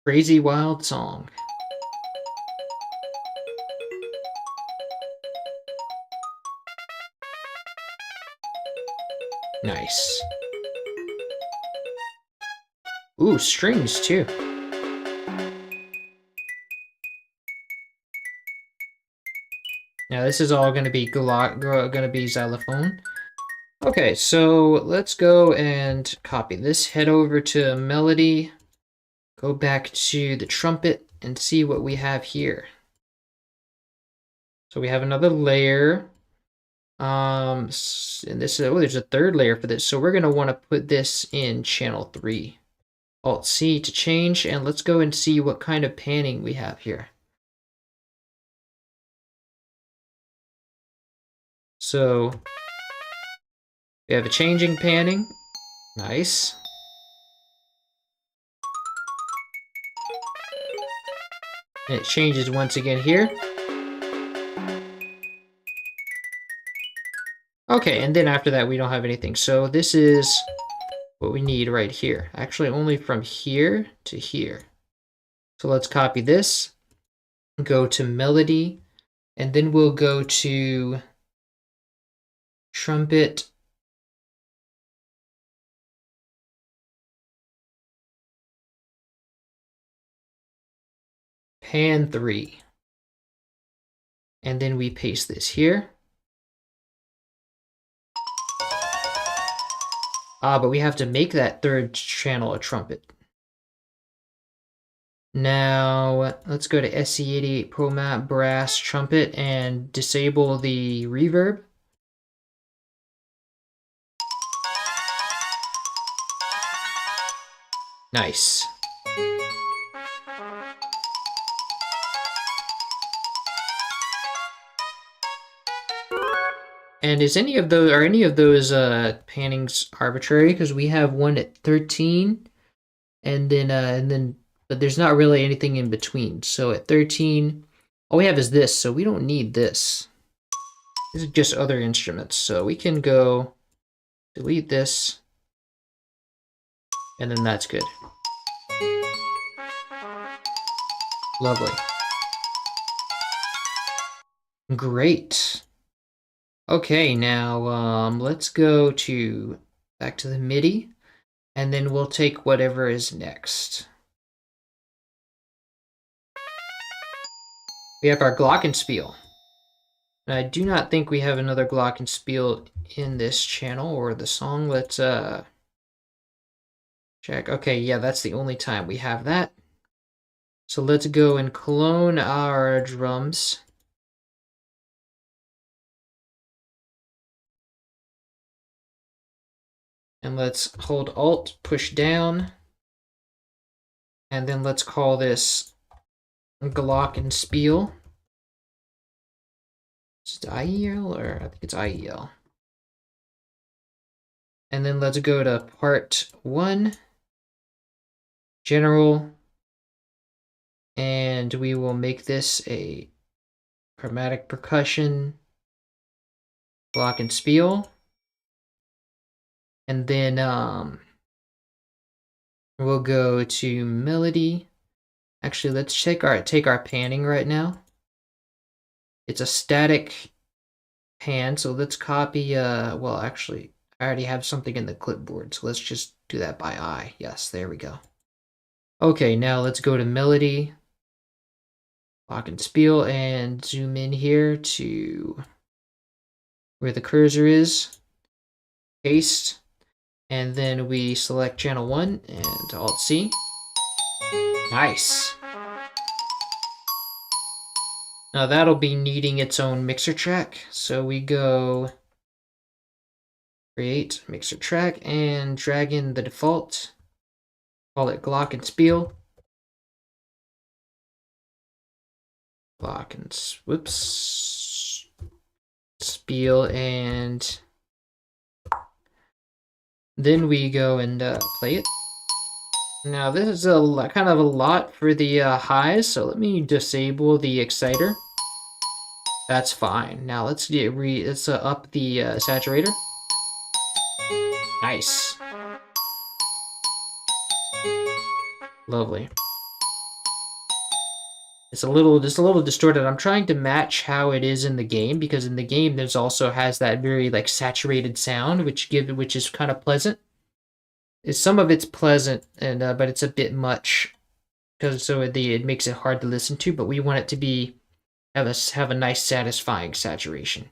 Crazy Wild Song. Nice. Ooh, strings too. Now this is all going to be xylophone. Okay, so let's go and copy this. Head over to melody. Go back to the trumpet and see what we have here. So we have another layer. And this is, oh, there's a third layer for this. So we're going to want to put this in channel 3. Alt C to change, and let's go and see what kind of panning we have here. So we have a changing panning. Nice. And it changes once again here. Okay, and then after that we don't have anything. So this is what we need right here. Actually, only from here to here. So let's copy this, go to melody, and then we'll go to trumpet. Pan 3. And then we paste this here. But we have to make that third channel a trumpet. Now, let's go to SC88 Pro Map Brass Trumpet and disable the reverb. Nice. And is any of those, are any of those pannings arbitrary? Because we have one at 13, and then but there's not really anything in between. So at 13, all we have is this, so we don't need this. This is just other instruments, so we can go delete this, and then that's good. Lovely. Great. Okay, now let's go back to the MIDI, and then we'll take whatever is next. We have our glockenspiel. And I do not think we have another glockenspiel in this channel or the song. Let's check. Okay, yeah, that's the only time we have that. So let's go and clone our drums. And let's hold Alt, push down. And then let's call this glockenspiel. Is it IEL, or I think it's IEL. And then let's go to part 1, general, and we will make this a chromatic percussion glockenspiel. And then we'll go to melody. Actually, let's take our panning right now. It's a static pan, so let's copy, well, actually, I already have something in the clipboard, so let's just do that by eye. Yes, there we go. Okay, now let's go to melody, glockenspiel, and zoom in here to where the cursor is, paste, and then we select channel 1 and Alt-C. Nice. Now that'll be needing its own mixer track, so we go Create mixer track and drag in the default. Call it Glockenspiel. Whoops. Spiel, and then we go and play it. Now this is a kind of a lot for the highs, so let me disable the exciter. That's fine. Now let's up the saturator. Nice. Lovely. It's just a little distorted. I'm trying to match how it is in the game, because in the game there's also has that very like saturated sound, which is kind of pleasant. Some of it's pleasant, and but it's a bit much, because it makes it hard to listen to. But we want it to have a nice satisfying saturation.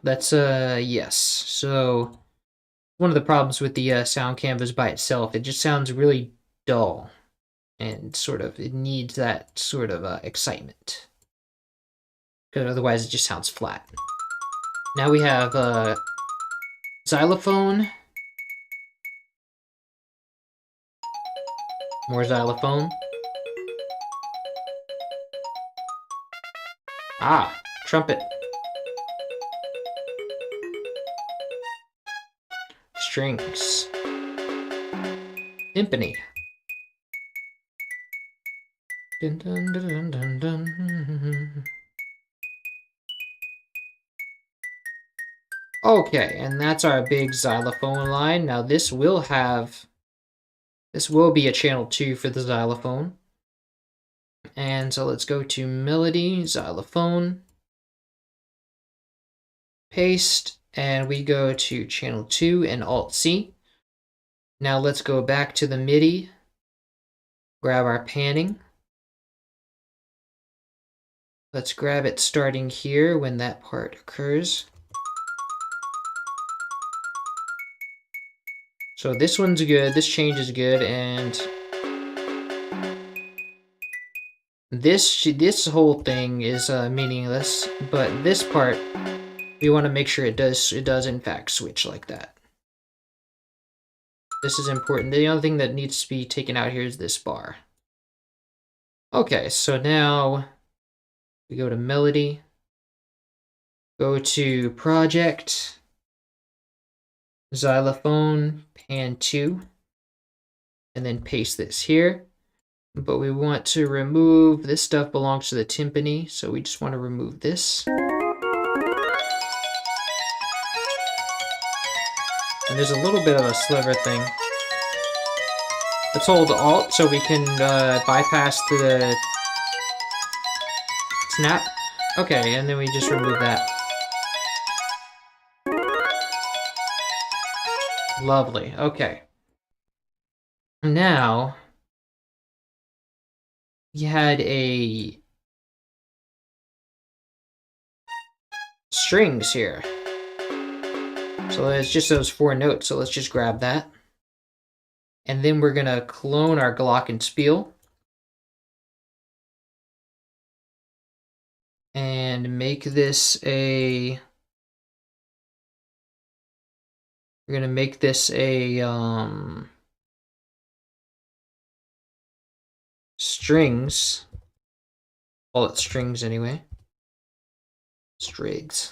That's yes. So one of the problems with the sound canvas by itself, it just sounds really dull, and it needs that sort of excitement, because otherwise it just sounds flat. Now we have xylophone, more xylophone. Ah, trumpet. Strings. Timpani. Dun, dun, dun, dun, dun. Okay, and that's our big xylophone line. Now this will be a channel 2 for the xylophone. And so let's go to melody, xylophone, paste, and we go to channel 2 and Alt-C. Now let's go back to the MIDI, grab our panning. Let's grab it starting here when that part occurs. So this one's good, this change is good, and this whole thing is meaningless, but this part, we want to make sure it does in fact switch like that. This is important. The only thing that needs to be taken out here is this bar. Okay, so now we go to melody, go to project, xylophone, pan 2, and then paste this here. But we want to remove this stuff, belongs to the timpani, so we just want to remove this. And there's a little bit of a sliver thing. Let's hold Alt so we can bypass the snap. Okay, and then we just remove that. Lovely, okay. Now, we had a strings here. So it's just those 4 notes, so let's just grab that. And then we're gonna clone our Glockenspiel. And make this a... We're gonna make this a strings. Call it strings anyway. Strigs.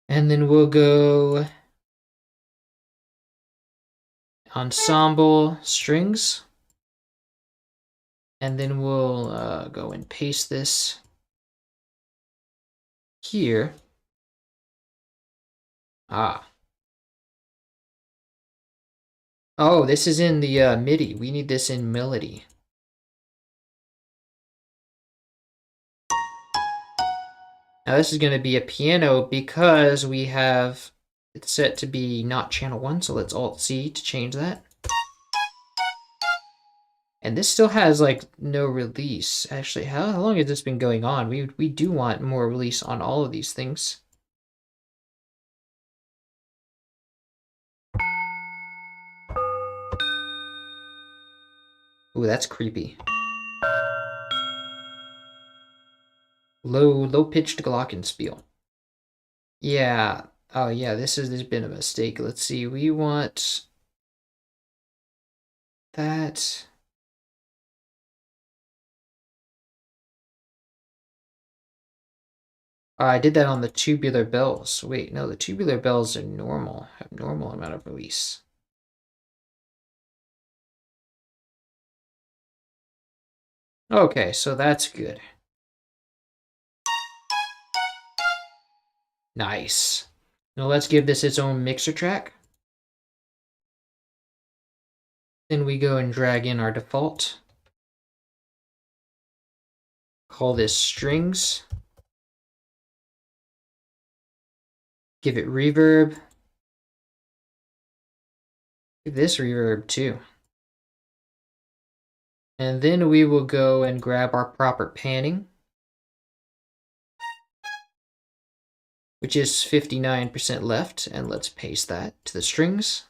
And then we'll go ensemble strings. And then we'll go and paste this here. Ah. Oh, this is in the MIDI. We need this in melody. Now this is going to be a piano because we have it set to be not channel 1, so let's Alt-C to change that. And this still has like no release. Actually, how long has this been going on? We do want more release on all of these things. Ooh, that's creepy. Low-pitched glockenspiel. Yeah. Oh yeah, there's been a mistake. Let's see. We want that. I did that on the tubular bells. Wait, no, the tubular bells are normal. Have normal amount of release. Okay, so that's good. Nice. Now let's give this its own mixer track. Then we go and drag in our default. Call this strings. Give it reverb. Give this reverb too. And then we will go and grab our proper panning, which is 59% left, and let's paste that to the strings.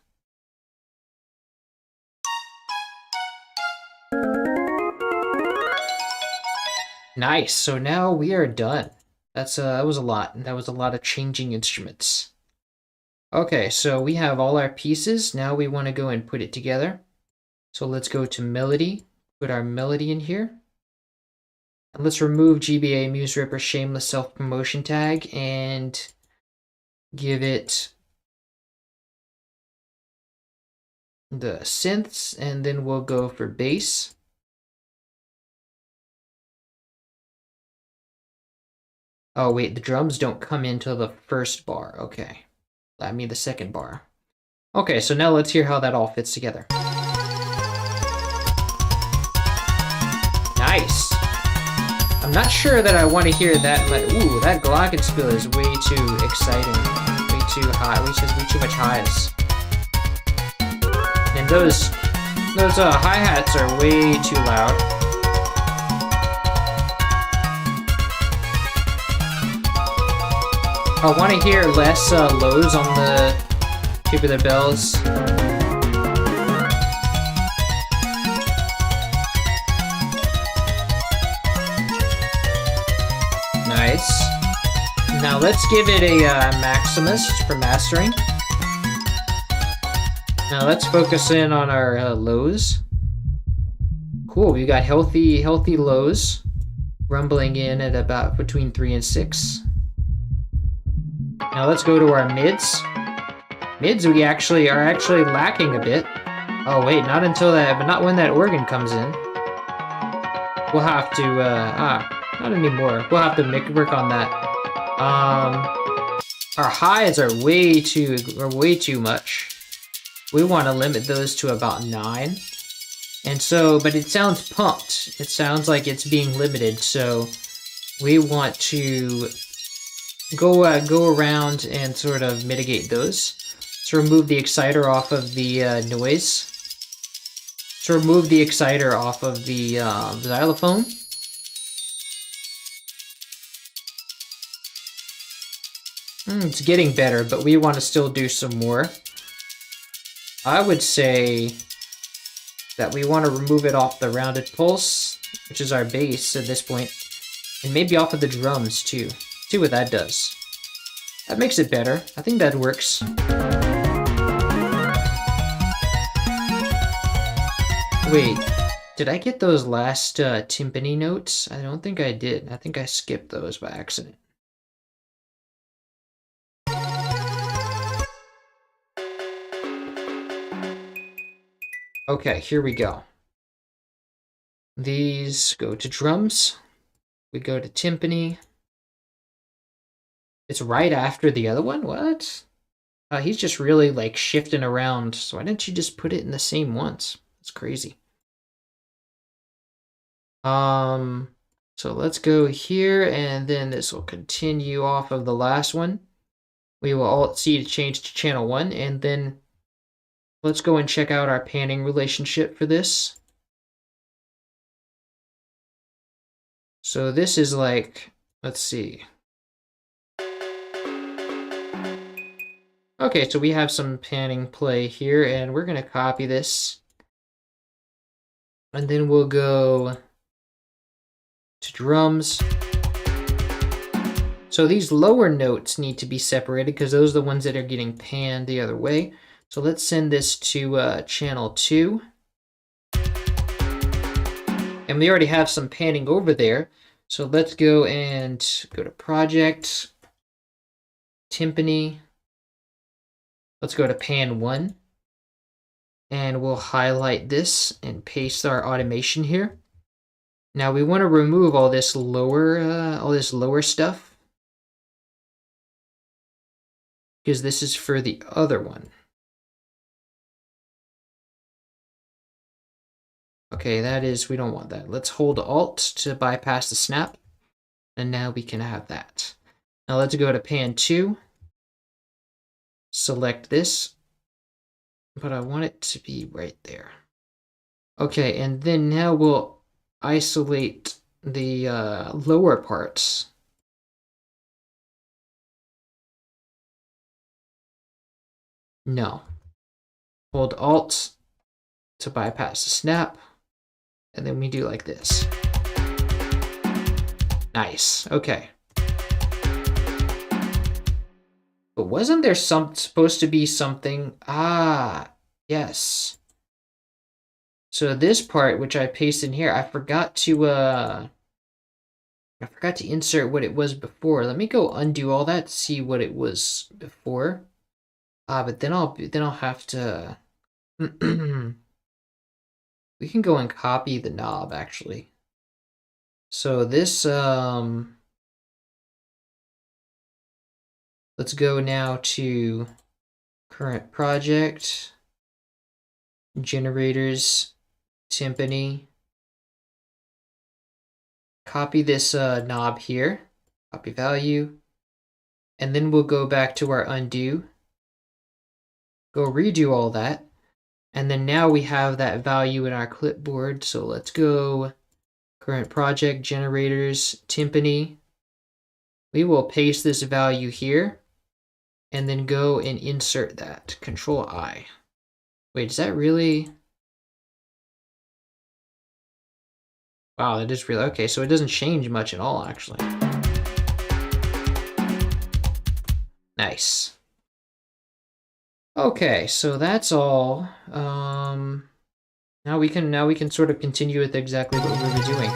Nice, so now we are done. That was a lot. That was a lot of changing instruments. Okay, so we have all our pieces. Now we want to go and put it together. So let's go to melody, put our melody in here. And let's remove GBA Muse Ripper Shameless Self-Promotion tag and give it the synths, and then we'll go for bass. Oh wait, the drums don't come into the first bar. Okay. I mean the second bar. Okay, so now let's hear how that all fits together. Nice. I'm not sure that I want to hear that, but ooh, that glockenspiel is way too exciting. Way too high, way too much highs. And those hi-hats are way too loud. I want to hear less lows on the tubular bells. Nice. Now let's give it a Maximus for mastering. Now let's focus in on our lows. Cool, we got healthy lows, rumbling in at about between 3 and 6. Now let's go to our mids. Mids we are actually lacking a bit. Oh wait, not until that, but not when that organ comes in. We'll have to not anymore. We'll have to work on that. Our highs are way too much. We want to limit those to about 9. And so, but it sounds pumped. It sounds like it's being limited, so we want to go around and sort of mitigate those. To remove the exciter off of the noise. To remove the exciter off of the xylophone. It's getting better, but we want to still do some more. I would say that we want to remove it off the rounded pulse, which is our bass at this point, and maybe off of the drums too. See what that does. That makes it better. I think that works. Wait, did I get those last timpani notes? I don't think I did. I think I skipped those by accident. Okay, here we go. These go to drums. We go to timpani. It's right after the other one? What? He's just really like shifting around. So why didn't you just put it in the same ones? That's crazy. So let's go here, and then this will continue off of the last one. We will Alt-C to change to channel 1, and then let's go and check out our panning relationship for this. So this is like, let's see. Okay, so we have some panning play here, and we're going to copy this. And then we'll go to drums. So these lower notes need to be separated because those are the ones that are getting panned the other way. So let's send this to channel 2. And we already have some panning over there. So let's go and go to Project, Timpani. Let's go to Pan 1. And we'll highlight this and paste our automation here. Now we want to remove all this lower stuff, because this is for the other one. Okay, we don't want that. Let's hold Alt to bypass the snap, and now we can have that. Now let's go to Pan 2, select this, but I want it to be right there. Okay, and then now we'll isolate the lower parts. No. Hold Alt to bypass the snap, and then we do like this. Nice, okay. But wasn't there supposed to be something? Ah, yes. So this part, which I pasted in here, I forgot to insert what it was before. Let me go undo all that to see what it was before. But then I'll have to. We can go and copy the knob actually. So this let's go now to current project, generators, timpani. Copy this knob here, copy value, and then we'll go back to our undo, go redo all that, and then now we have that value in our clipboard. So let's go current project, generators, timpani. We will paste this value here, and then go and insert that, Control I. Wait, is that really? Wow, that is really, okay, so it doesn't change much at all, actually. Nice. Okay, so that's all. Now we can sort of continue with exactly what we were doing.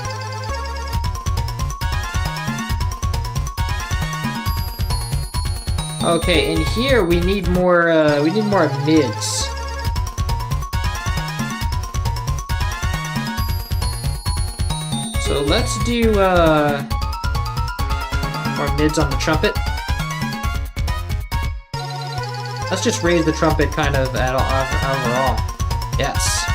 Okay, and here we need more mids. So let's do more mids on the trumpet. Let's just raise the trumpet kind of overall. Yes.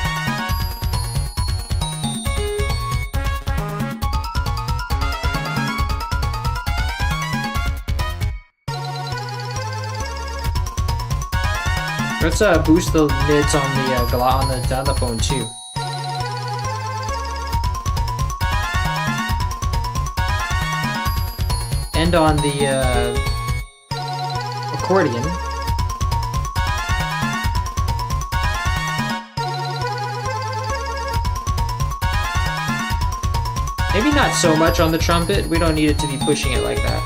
Let's boost the mids on the xylophone too. And on the accordion. Maybe not so much on the trumpet. We don't need it to be pushing it like that.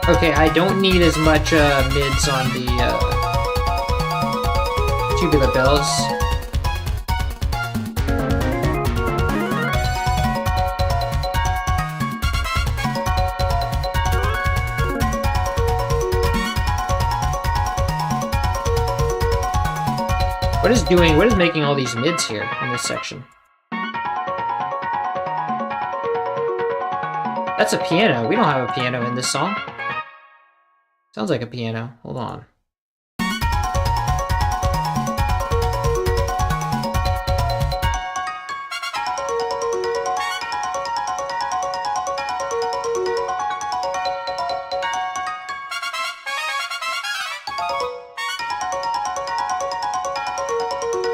Okay, I don't need as much mids on the tubular bells. What is making all these mids here in this section? That's a piano. We don't have a piano in this song. Sounds like a piano. Hold on.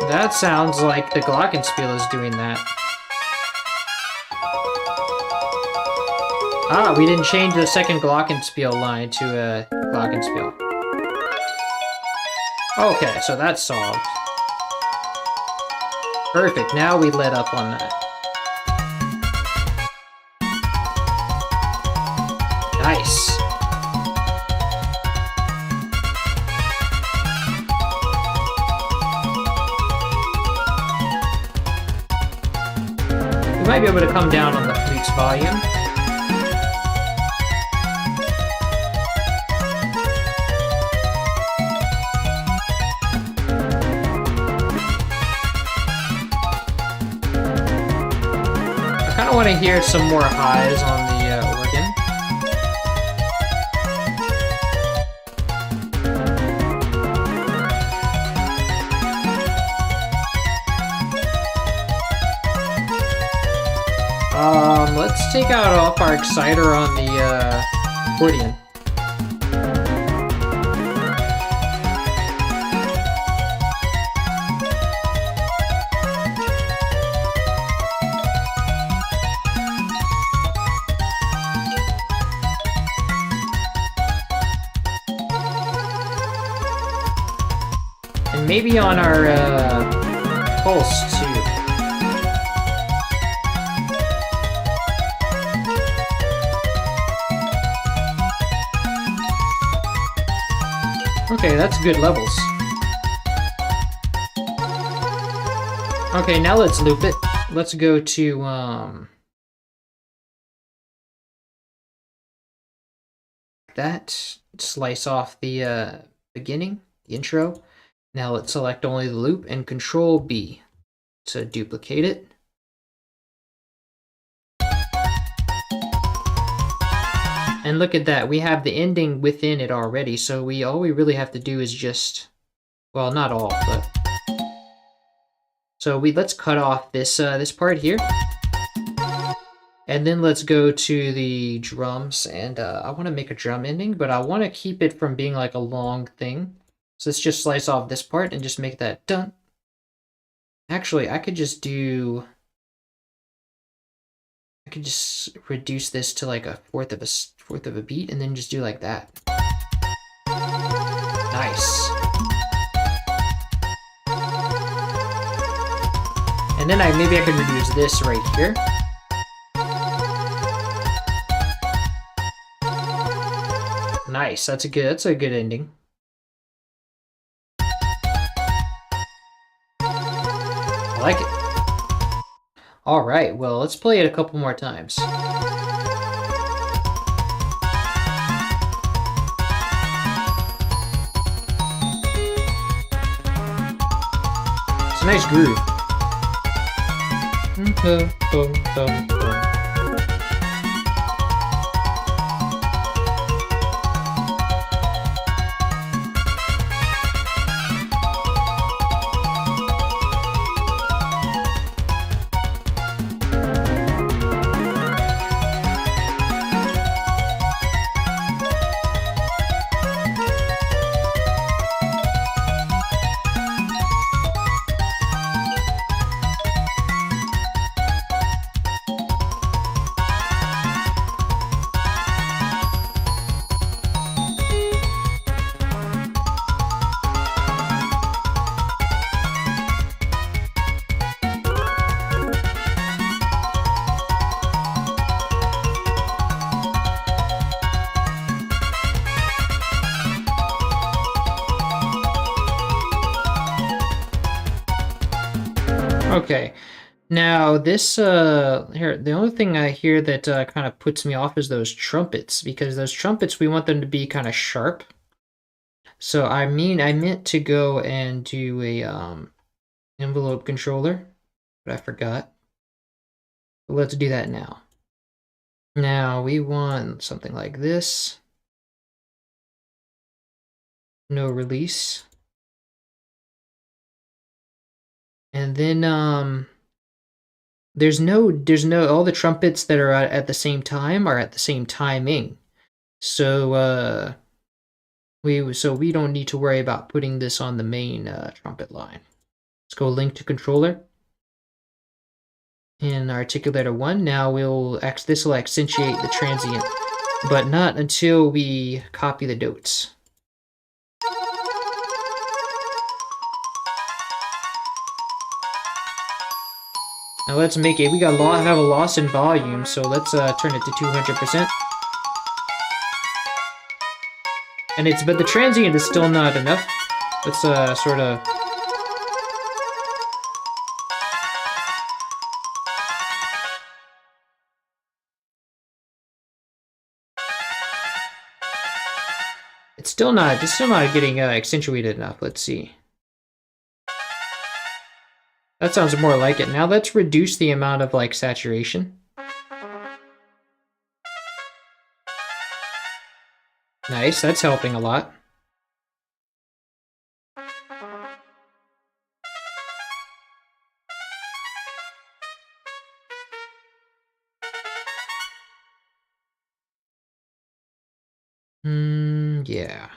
That sounds like the glockenspiel is doing that. Ah, we didn't change the second glockenspiel line to a glockenspiel. Okay, so that's solved. Perfect, now we let up on that. Nice. We might be able to come down on the flute's volume. I kind of want to hear some more highs on the organ. Let's take off our exciter on the accordion. And maybe on our pulse too. Okay, that's good levels. Okay, now let's loop it. Let's go to, that. Slice off the, beginning, the intro. Now let's select only the loop and Control B to duplicate it. And look at that, we have the ending within it already, so all we really have to do is just, well, not all, but... So let's cut off this this part here. And then let's go to the drums, and I want to make a drum ending, but I want to keep it from being like a long thing. So let's just slice off this part and just make that dun. Actually, I could just reduce this to like a fourth of a beat, and then just do like that. Nice. And then maybe I can reduce this right here. Nice. That's a good ending. I like it. All right. Well, let's play it a couple more times. It's a nice groove. Okay, now this here, the only thing I hear that kind of puts me off is those trumpets, because those trumpets, we want them to be kind of sharp. So I meant to go and do a envelope controller, but I forgot. So let's do that now. Now we want something like this. No release. And then there's no all the trumpets that are at the same time are at the same timing. So we don't need to worry about putting this on the main trumpet line. Let's go link to controller. And articulator 1. Now this will accentuate the transient, but not until we copy the notes. Now let's make it. We got have a loss in volume, so let's turn it to 200%. And but the transient is still not enough. Let's sort of. It's still not getting accentuated enough. Let's see. That sounds more like it. Now let's reduce the amount of like saturation. Nice, that's helping a lot. Yeah.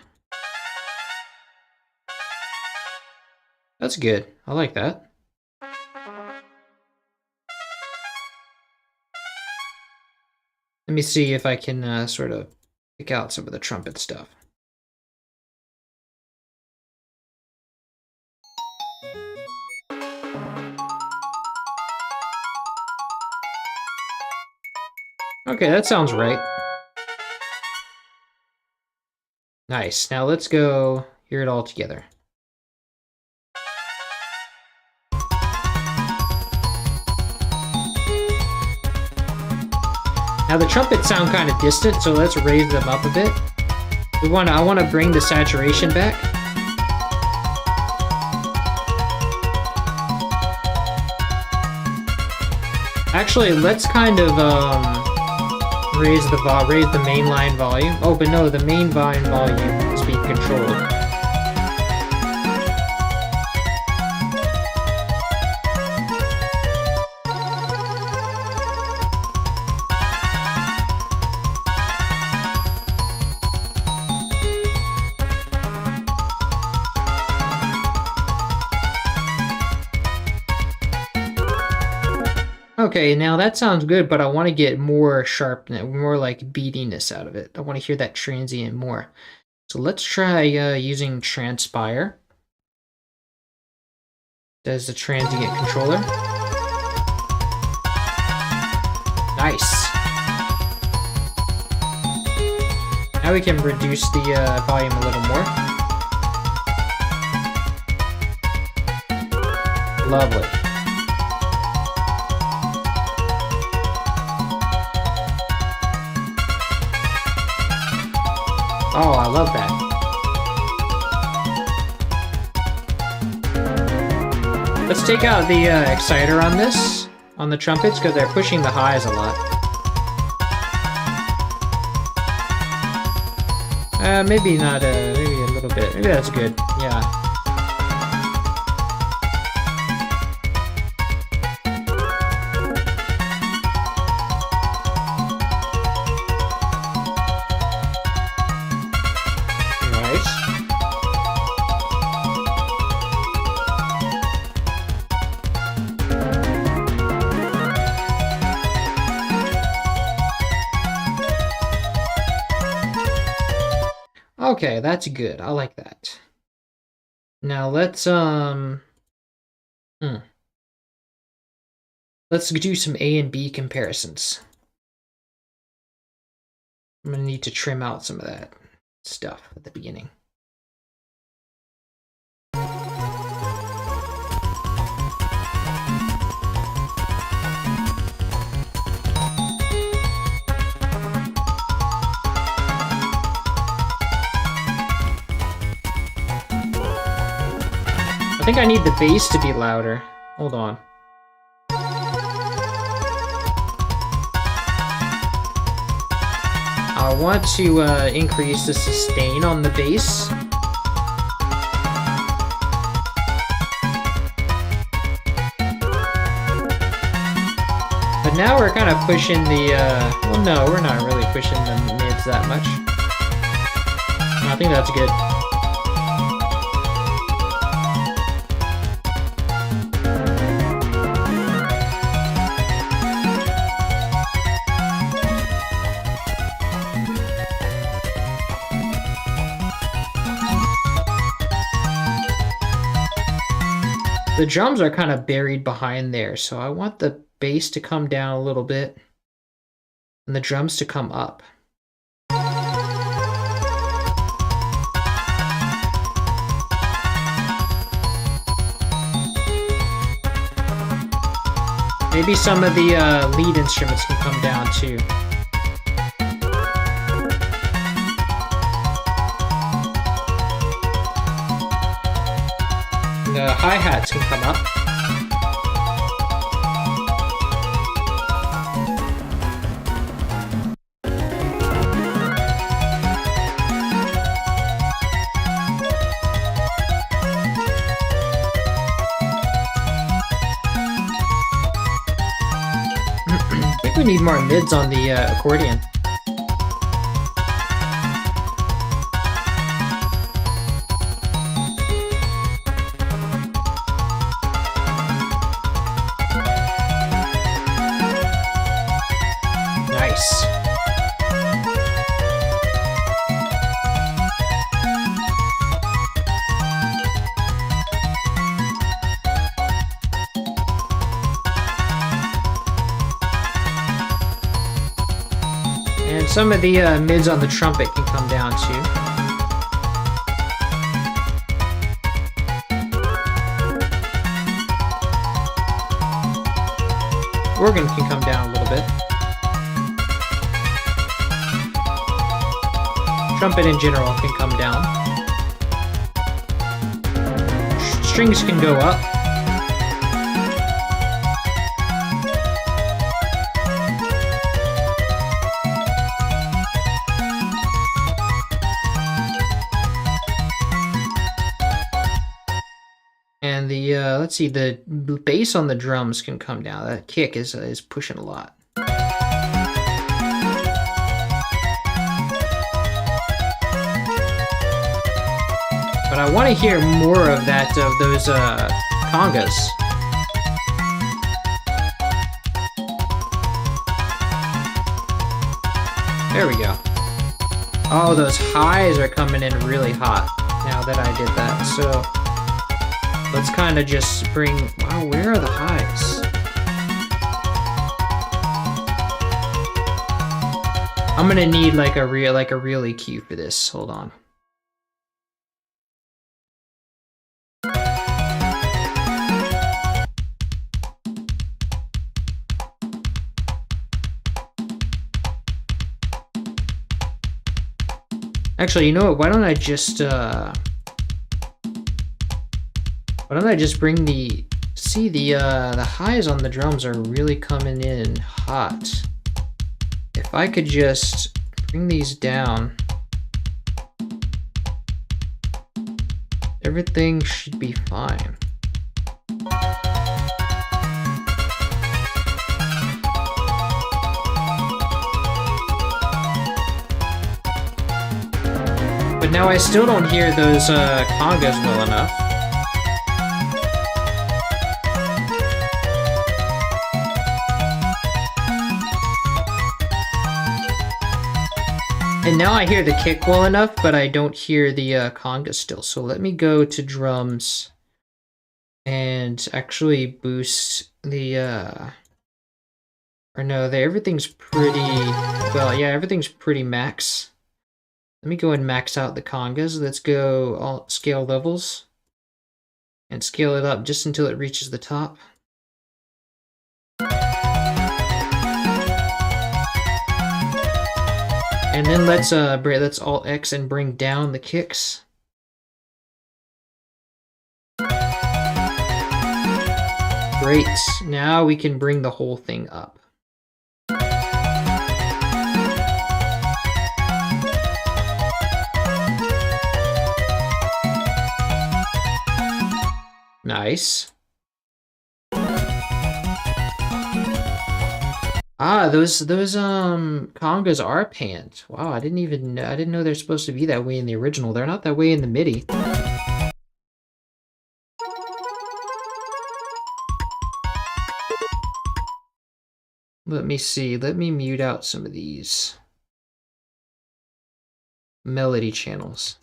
That's good. I like that. Let me see if I can sort of pick out some of the trumpet stuff. Okay, that sounds right. Nice. Now let's go hear it all together. Now the trumpets sound kind of distant, so let's raise them up a bit. I want to bring the saturation back. Actually, let's kind of raise the mainline volume. Oh, but no, the main volume is being controlled. Okay, now that sounds good, but I want to get more sharpness, more like beatiness out of it. I want to hear that transient more. So let's try using Transpire as the transient controller. Nice. Now we can reduce the volume a little more. Lovely. Oh, I love that. Let's take out the exciter on this, on the trumpets, because they're pushing the highs a lot. Maybe not, maybe a little bit. Maybe that's good, yeah. Okay, that's good. I like that. Now let's let's do some A and B comparisons. I'm gonna need to trim out some of that stuff at the beginning. I think I need the bass to be louder. Hold on. I want to increase the sustain on the bass. But now we're kind of pushing the, well no, we're not really pushing the mids that much. I think that's good. The drums are kind of buried behind there, so I want the bass to come down a little bit and the drums to come up. Maybe some of the lead instruments can come down too. The hi-hats can come up. I think we need more mids on the accordion. Nice. And some of the mids on the trumpet can come down too. Organ can come down a little bit. Trumpet in general can come down. Strings can go up. And the, let's see, the bass on the drums can come down. That kick is pushing a lot. But I want to hear more of that, of those congas. There we go. Oh, those highs are coming in really hot now that I did that. So let's kind of just bring, wow, where are the highs? I'm gonna need like a real EQ for this. Hold on. Actually, you know what? Why don't I just bring the, see, the highs on the drums are really coming in hot. If I could just bring these down, everything should be fine. But now I still don't hear those congas well enough. And now I hear the kick well enough, but I don't hear the congas still. So let me go to drums and actually boost the, or no, everything's pretty, well, yeah, everything's pretty max. Let me go and max out the congas. Let's go all scale levels and scale it up just until it reaches the top. And then let's Alt X and bring down the kicks. Great. Now we can bring the whole thing up. Nice. Ah, those congas are panned. Wow, I didn't know they're supposed to be that way in the original. They're not that way in the MIDI. Let me see. Let me mute out some of these melody channels.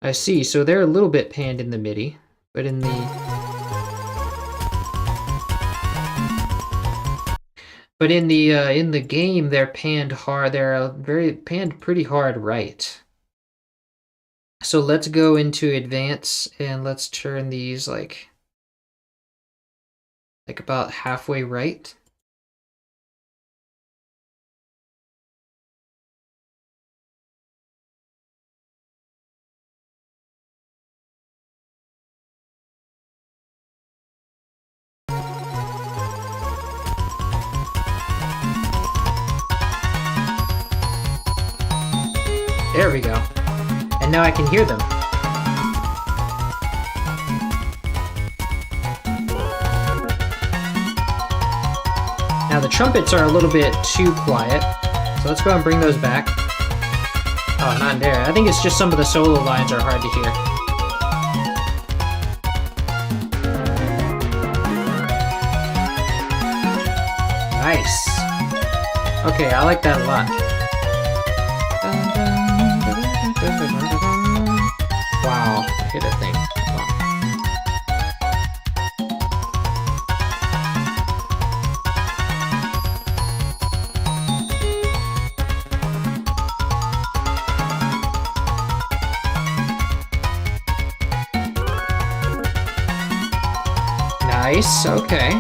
I see. So they're a little bit panned in the MIDI, but in the in the game they're panned hard. They're very panned pretty hard right. So let's go into advance and let's turn these like about halfway right. There we go. And now I can hear them. Now the trumpets are a little bit too quiet, so let's go and bring those back. Oh, not there. I think it's just some of the solo lines are hard to hear. Nice. Okay, I like that a lot. Wow, I hear that thing. Wow. Nice, okay.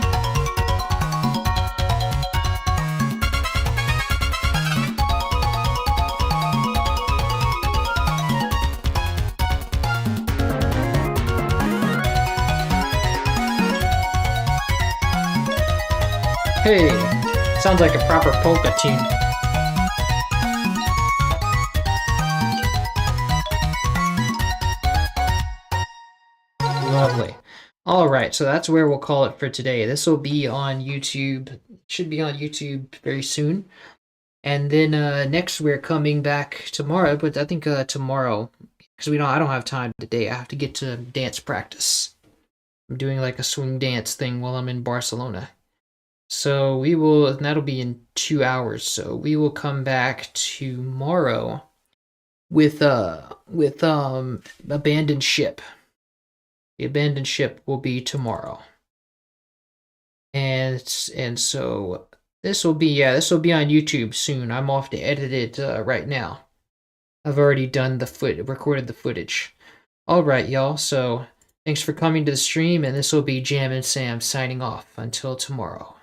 Hey, sounds like a proper polka tune. Lovely. Alright, so that's where we'll call it for today. This will be on YouTube, should be on YouTube very soon. And then next we're coming back tomorrow, but I think tomorrow, because I don't have time today. I have to get to dance practice. I'm doing like a swing dance thing while I'm in Barcelona. So that'll be in 2 hours. So we will come back tomorrow with Abandoned Ship. The Abandoned Ship will be tomorrow. And so this will be on YouTube soon. I'm off to edit it right now. I've already recorded the footage. All right, y'all. So thanks for coming to the stream, and this will be Jam and Sam signing off until tomorrow.